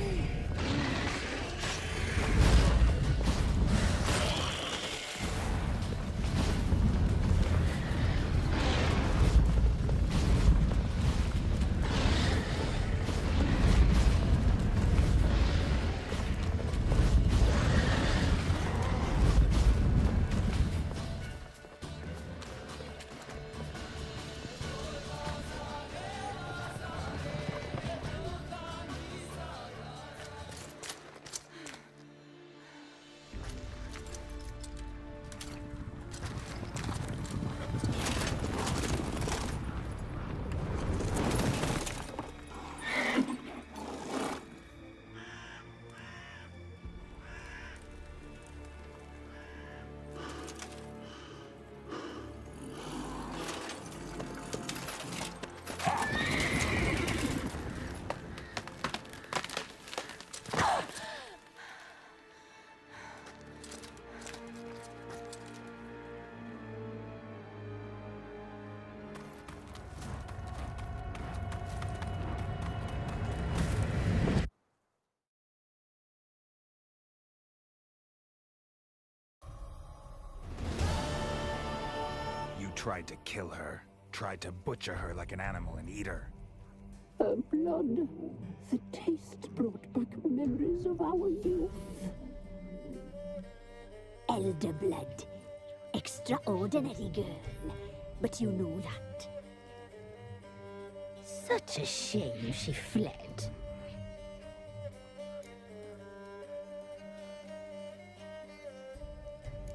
You tried to kill her, tried to butcher her like an animal and eat her. Her blood, the taste brought back memories of our youth. Elder blood. Extraordinary girl. But you know that. Such a shame she fled.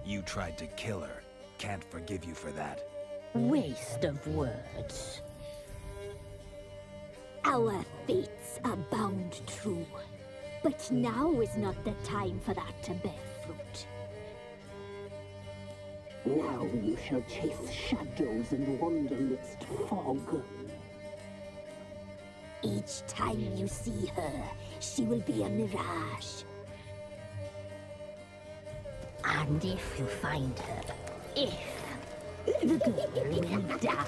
You tried to kill her. Can't forgive you for that. Waste of words. Our fates are bound true. But now is not the time for that to bear fruit. Now you shall chase shadows and wander midst fog. Each time you see her, she will be a mirage. And if you find her, the girl will die.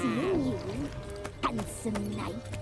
Seeing you, handsome knight.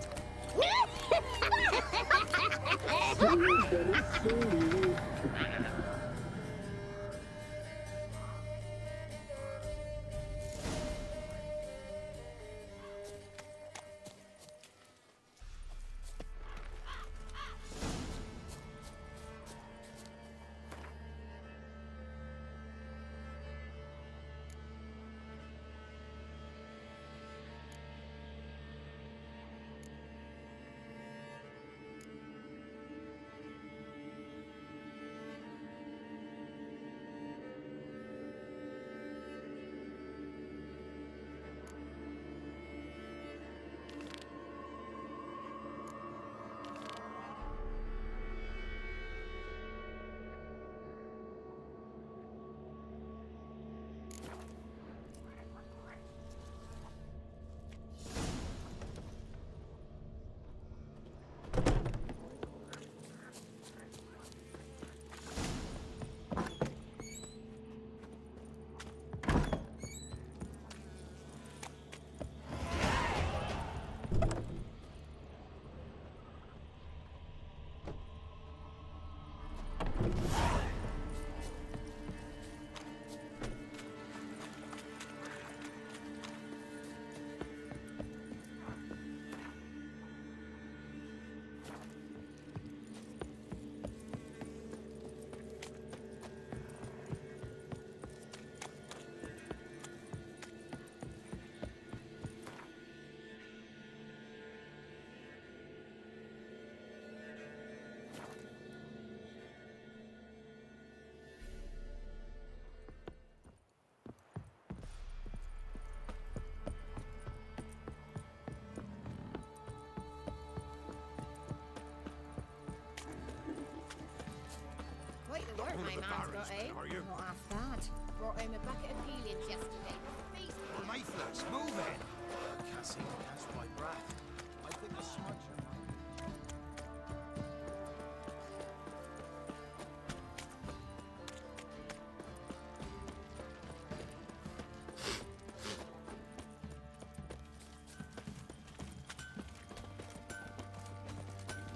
Quite the work my man's got, eh? Not half bad. Brought home a bucket of peelings yesterday. Well, Mayflies, move in. Can't seem to catch my breath. I think the smudge.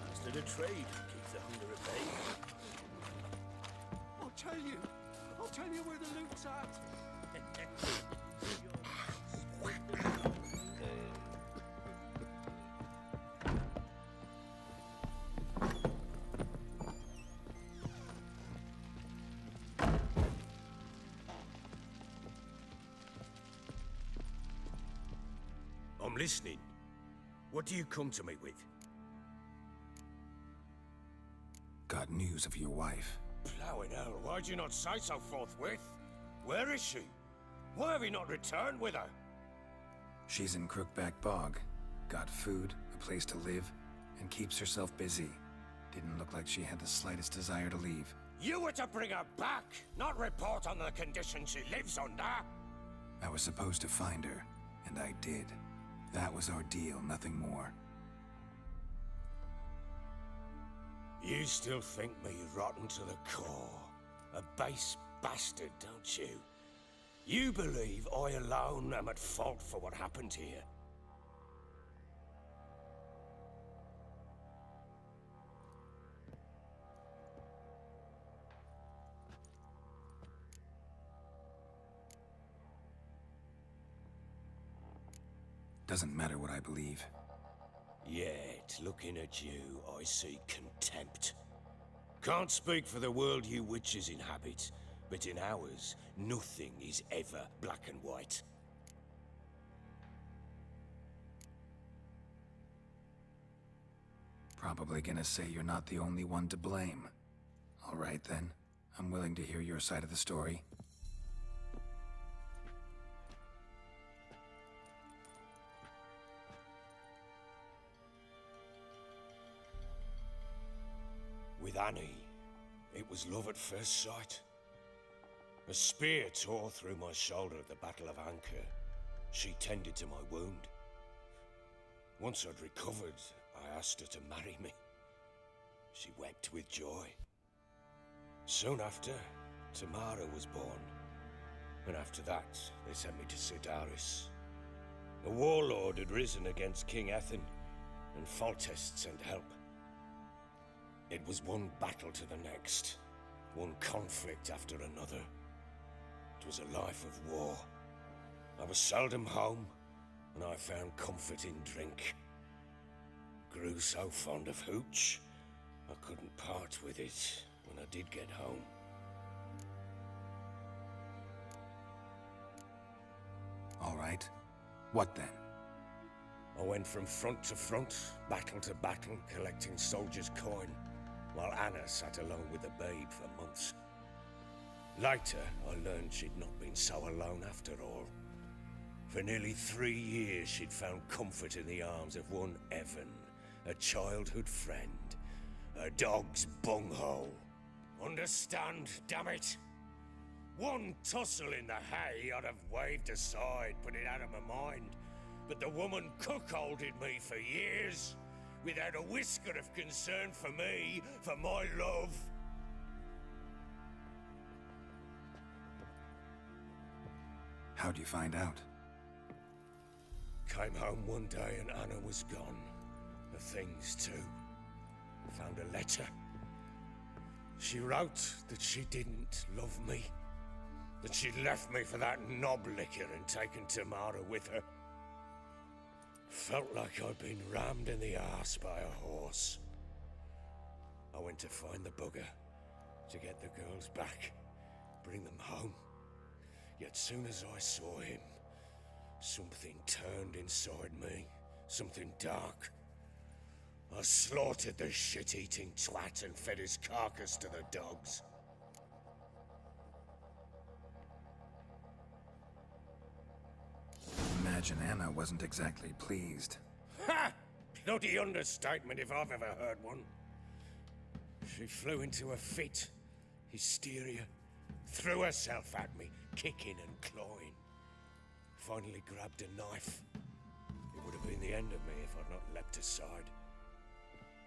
Master the trade keeps the hunger at bay. I'll tell you where the loot's at. I'm listening. What do you come to me with? Got news of your wife. Plowing hell, why'd you not say so forthwith? Where is she? Why have you not returned with her? She's in Crookback Bog. Got food, a place to live, and keeps herself busy. Didn't look like she had the slightest desire to leave. You were to bring her back, not report on the conditions she lives under. I was supposed to find her, and I did. That was our deal, nothing more. You still think me rotten to the core. A base bastard, don't you? You believe I alone am at fault for what happened here. Doesn't matter what I believe. Yet, looking at you, I see contempt. Can't speak for the world you witches inhabit, but in ours, nothing is ever black and white. Probably gonna say you're not the only one to blame. All right then, I'm willing to hear your side of the story. With Annie, it was love at first sight. A spear tore through my shoulder at the Battle of Anchor. She tended to my wound. Once I'd recovered, I asked her to marry me. She wept with joy. Soon after, Tamara was born. And after that, they sent me to Sidaris. A warlord had risen against King Ethan, and Foltest sent help. It was one battle to the next, one conflict after another. It was a life of war. I was seldom home, and I found comfort in drink. Grew so fond of hooch, I couldn't part with it when I did get home. All right. What then? I went from front to front, battle to battle, collecting soldiers' coin, while Anna sat alone with the babe for months. Later, I learned she'd not been so alone after all. For nearly 3 years, she'd found comfort in the arms of one Evan, a childhood friend, a dog's bunghole. Understand, damn it? One tussle in the hay I'd have waved aside, put it out of my mind. But the woman cuckolded me for years, without a whisker of concern for me, for my love. How'd you find out? Came home one day and Anna was gone. The things too. Found a letter. She wrote that she didn't love me. That she'd left me for that knob licker and taken Tamara with her. Felt like I'd been rammed in the arse by a horse. I went to find the bugger, to get the girls back, bring them home. Yet soon as I saw him, something turned inside me, something dark. I slaughtered the shit-eating twat and fed his carcass to the dogs. Imagine Anna wasn't exactly pleased. Ha! Bloody understatement if I've ever heard one. She flew into a fit, hysteria, threw herself at me, kicking and clawing. Finally grabbed a knife. It would have been the end of me if I'd not leapt aside.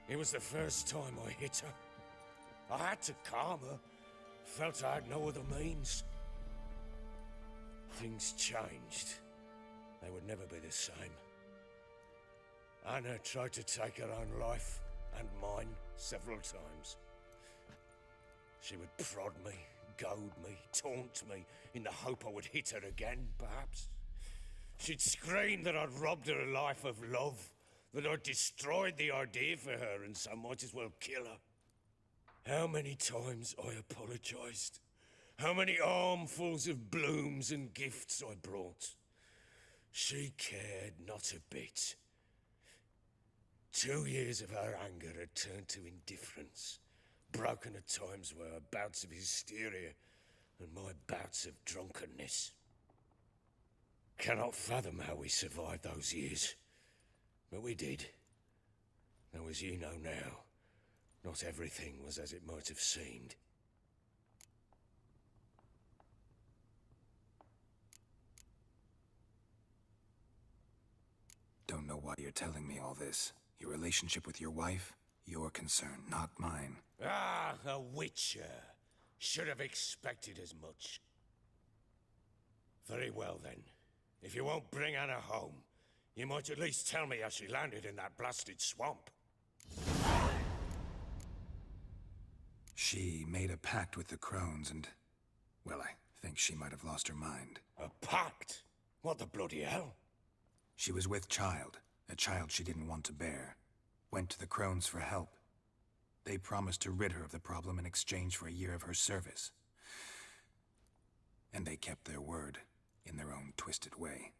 It was the first time I hit her. I had to calm her. Felt I had no other means. Things changed. They would never be the same. Anna tried to take her own life, and mine, several times. She would prod me, goad me, taunt me, in the hope I would hit her again, perhaps. She'd scream that I'd robbed her a life of love, that I'd destroyed the idea for her, and so might as well kill her. How many times I apologized. How many armfuls of blooms and gifts I brought. She cared not a bit. 2 years of her anger had turned to indifference, broken at times were her bouts of hysteria and my bouts of drunkenness. Cannot fathom how we survived those years, but we did. Though as you know now, not everything was as it might have seemed. Don't know why you're telling me all this. Your relationship with your wife? Your concern, not mine. Ah, a witcher. Should have expected as much. Very well then. If you won't bring Anna home, you might at least tell me how she landed in that blasted swamp. She made a pact with the crones and... well, I think she might have lost her mind. A pact? What the bloody hell? She was with child, a child she didn't want to bear. Went to the crones for help. They promised to rid her of the problem in exchange for a year of her service. And they kept their word, in their own twisted way.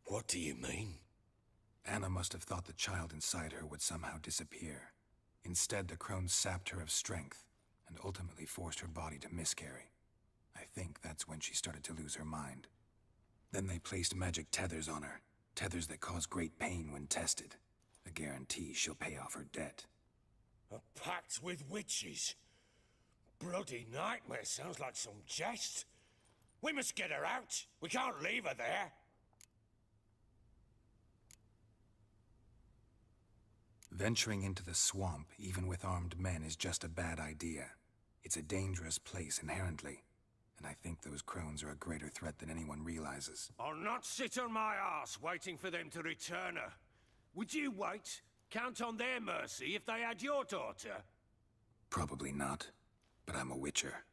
What do you mean? Anna must have thought the child inside her would somehow disappear. Instead, the crones sapped her of strength, and ultimately forced her body to miscarry. I think that's when she started to lose her mind. Then they placed magic tethers on her, tethers that cause great pain when tested. A guarantee she'll pay off her debt. A pact with witches? Bloody nightmare, sounds like some jest. We must get her out. We can't leave her there. Venturing into the swamp, even with armed men, is just a bad idea. It's a dangerous place inherently, and I think those crones are a greater threat than anyone realizes. I'll not sit on my arse waiting for them to return her. Would you wait? Count on their mercy if they had your daughter? Probably not, but I'm a witcher.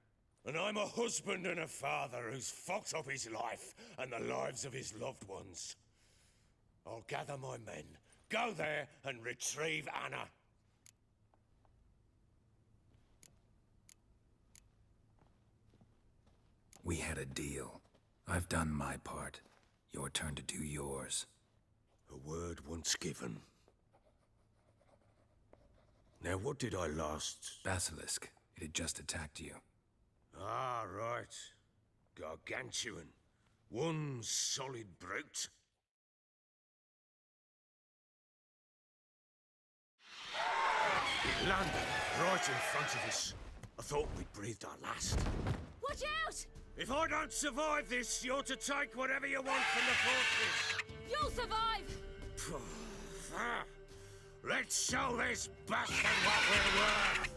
And I'm a husband and a father who's fucked up his life and the lives of his loved ones. I'll gather my men, go there and retrieve Anna. We had a deal. I've done my part. Your turn to do yours. A word once given. Now what did I last... Basilisk. It had just attacked you. Ah, right. Gargantuan. One solid brute. It landed right in front of us. I thought we'd breathed our last. Watch out! If I don't survive this, you're to take whatever you want from the fortress. You'll survive! Let's show this bastard what we're worth!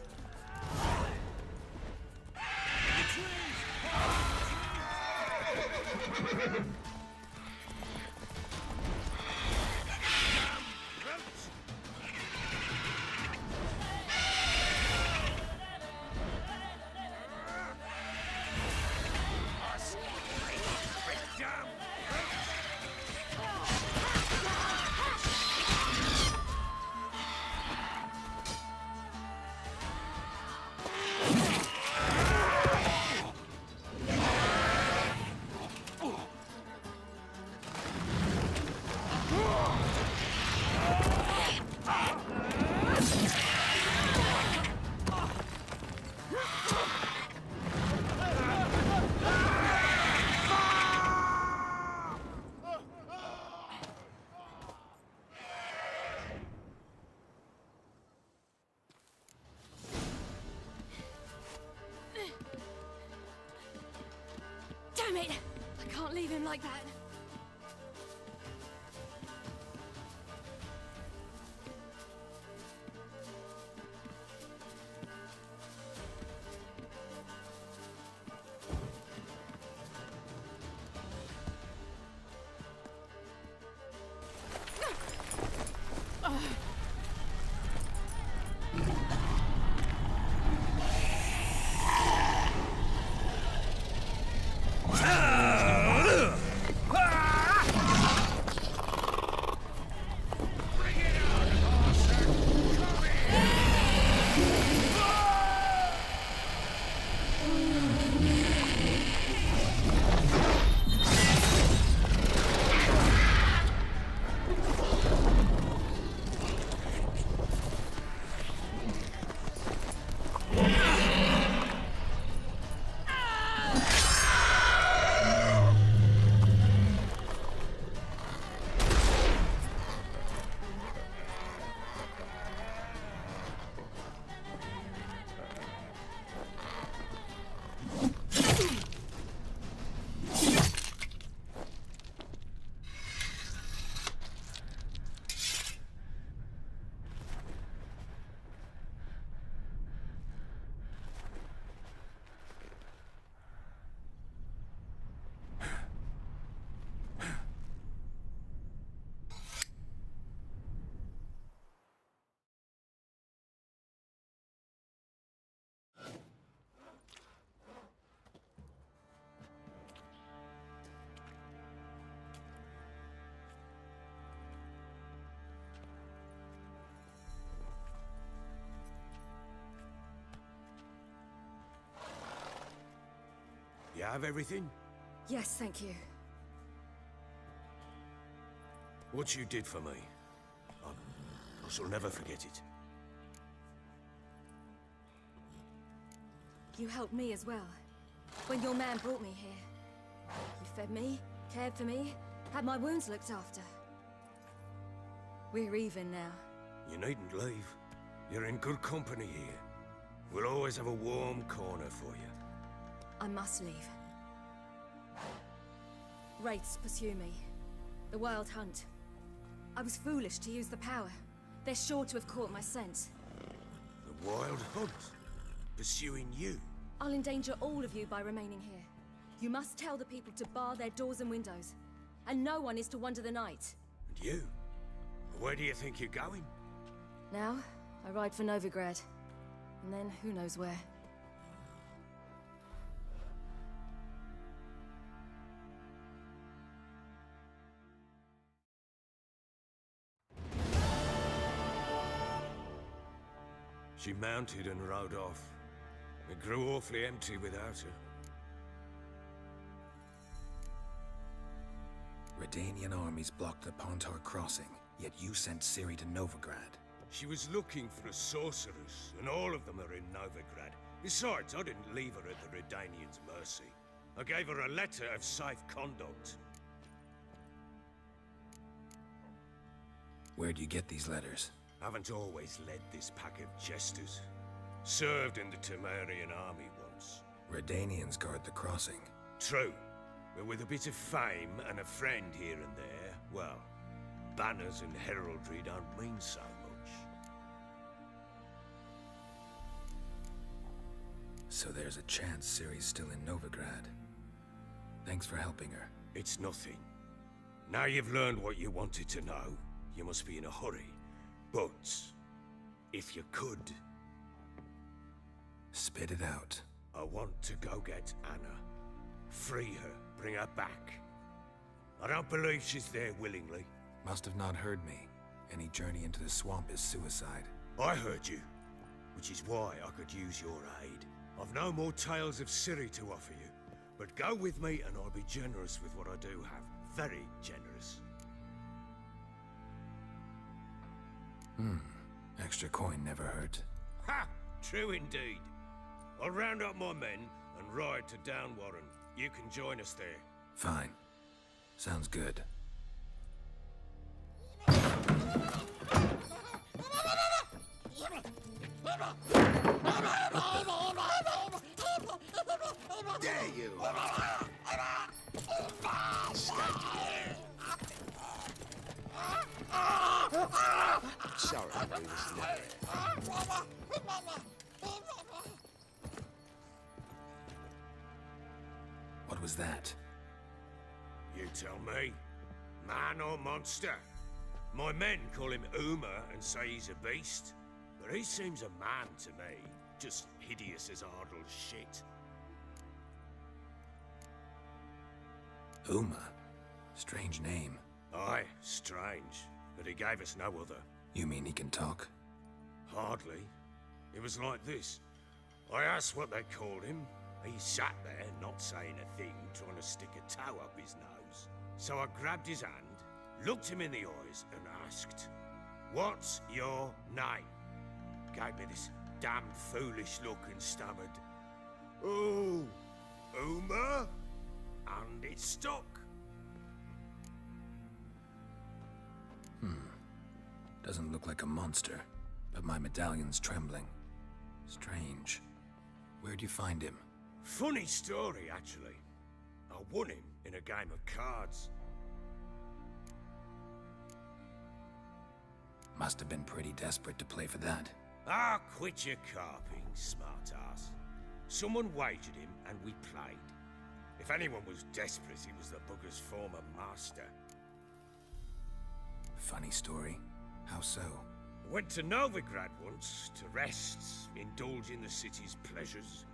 Damn it! I can't leave him like that. You have everything? Yes, thank you. What you did for me, I shall never forget it. You helped me as well. When your man brought me here. You fed me, cared for me, had my wounds looked after. We're even now. You needn't leave. You're in good company here. We'll always have a warm corner for you. I must leave. Wraiths pursue me. The Wild Hunt. I was foolish to use the power. They're sure to have caught my scent. The Wild Hunt? Pursuing you? I'll endanger all of you by remaining here. You must tell the people to bar their doors and windows. And no one is to wander the night. And you? Where do you think you're going? Now, I ride for Novigrad. And then who knows where. She mounted and rode off. It grew awfully empty without her. Redanian armies blocked the Pontar crossing, yet you sent Ciri to Novigrad. She was looking for a sorceress, and all of them are in Novigrad. Besides, I didn't leave her at the Redanians' mercy. I gave her a letter of safe conduct. Where'd you get these letters? Haven't always led this pack of jesters. Served in the Temerian army once. Redanians guard the crossing. True, but with a bit of fame and a friend here and there, well, banners and heraldry don't mean so much. So there's a chance Ciri's still in Novigrad. Thanks for helping her. It's nothing. Now you've learned what you wanted to know, you must be in a hurry. But, if you could... Spit it out. I want to go get Anna. Free her, bring her back. I don't believe she's there willingly. Must have not heard me. Any journey into the swamp is suicide. I heard you, which is why I could use your aid. I've no more tales of Ciri to offer you, but go with me and I'll be generous with what I do have. Very generous. Extra coin never hurt. Ha! True indeed. I'll round up my men and ride to Downwarren. You can join us there. Fine. Sounds good. Dare you! Sorry, we was never. What was that? You tell me. Man or monster? My men call him Uma and say he's a beast. But he seems a man to me. Just hideous as Ardle's shit. Uma? Strange name. Aye, strange. But he gave us no other. You mean he can talk? Hardly. It was like this. I asked what they called him. He sat there, not saying a thing, trying to stick a toe up his nose. So I grabbed his hand, looked him in the eyes, and asked, "What's your name?" Gave me this damned foolish look and stammered, "Oh, Uma?" And it stuck. Doesn't look like a monster, but my medallion's trembling. Strange. Where'd you find him? Funny story, actually. I won him in a game of cards. Must have been pretty desperate to play for that. Ah, quit your carping, smartass. Someone wagered him and we played. If anyone was desperate, he was the bugger's former master. Funny story. How so? Went to Novigrad once to rest, indulge in the city's pleasures.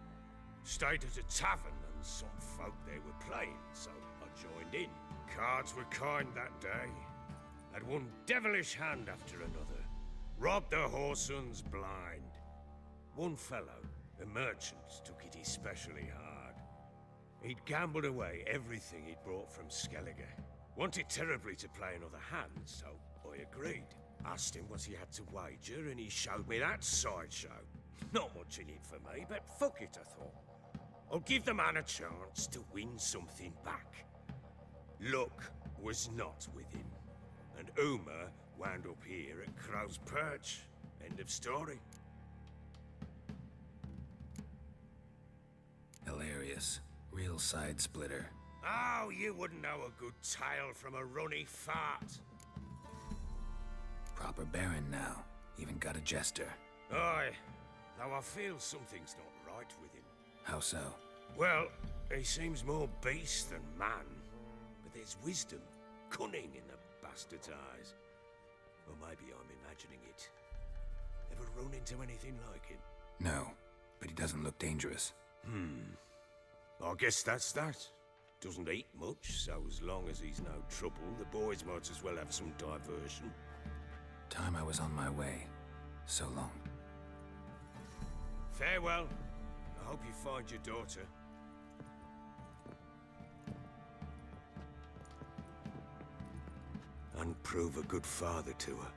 Stayed at a tavern and some folk there were playing, so I joined in. Cards were kind that day. Had one devilish hand after another. Robbed the whoresons blind. One fellow, a merchant, took it especially hard. He'd gambled away everything he'd brought from Skellige. Wanted terribly to play another hand, so I agreed. Asked him what he had to wager, and he showed me that sideshow. Not much in it for me, but fuck it, I thought. I'll give the man a chance to win something back. Luck was not with him, and Uma wound up here at Crow's Perch. End of story. Hilarious. Real side splitter. Oh, you wouldn't know a good tale from a runny fart. Proper Baron now. Even got a jester. Aye, though I feel something's not right with him. How so? Well, he seems more beast than man. But there's wisdom, cunning in the bastard's eyes. Or maybe I'm imagining it. Ever run into anything like him? No, but he doesn't look dangerous. I guess that's that. Doesn't eat much, so as long as he's no trouble, the boys might as well have some diversion. Time I was on my way. So long. Farewell. I hope you find your daughter. And prove a good father to her.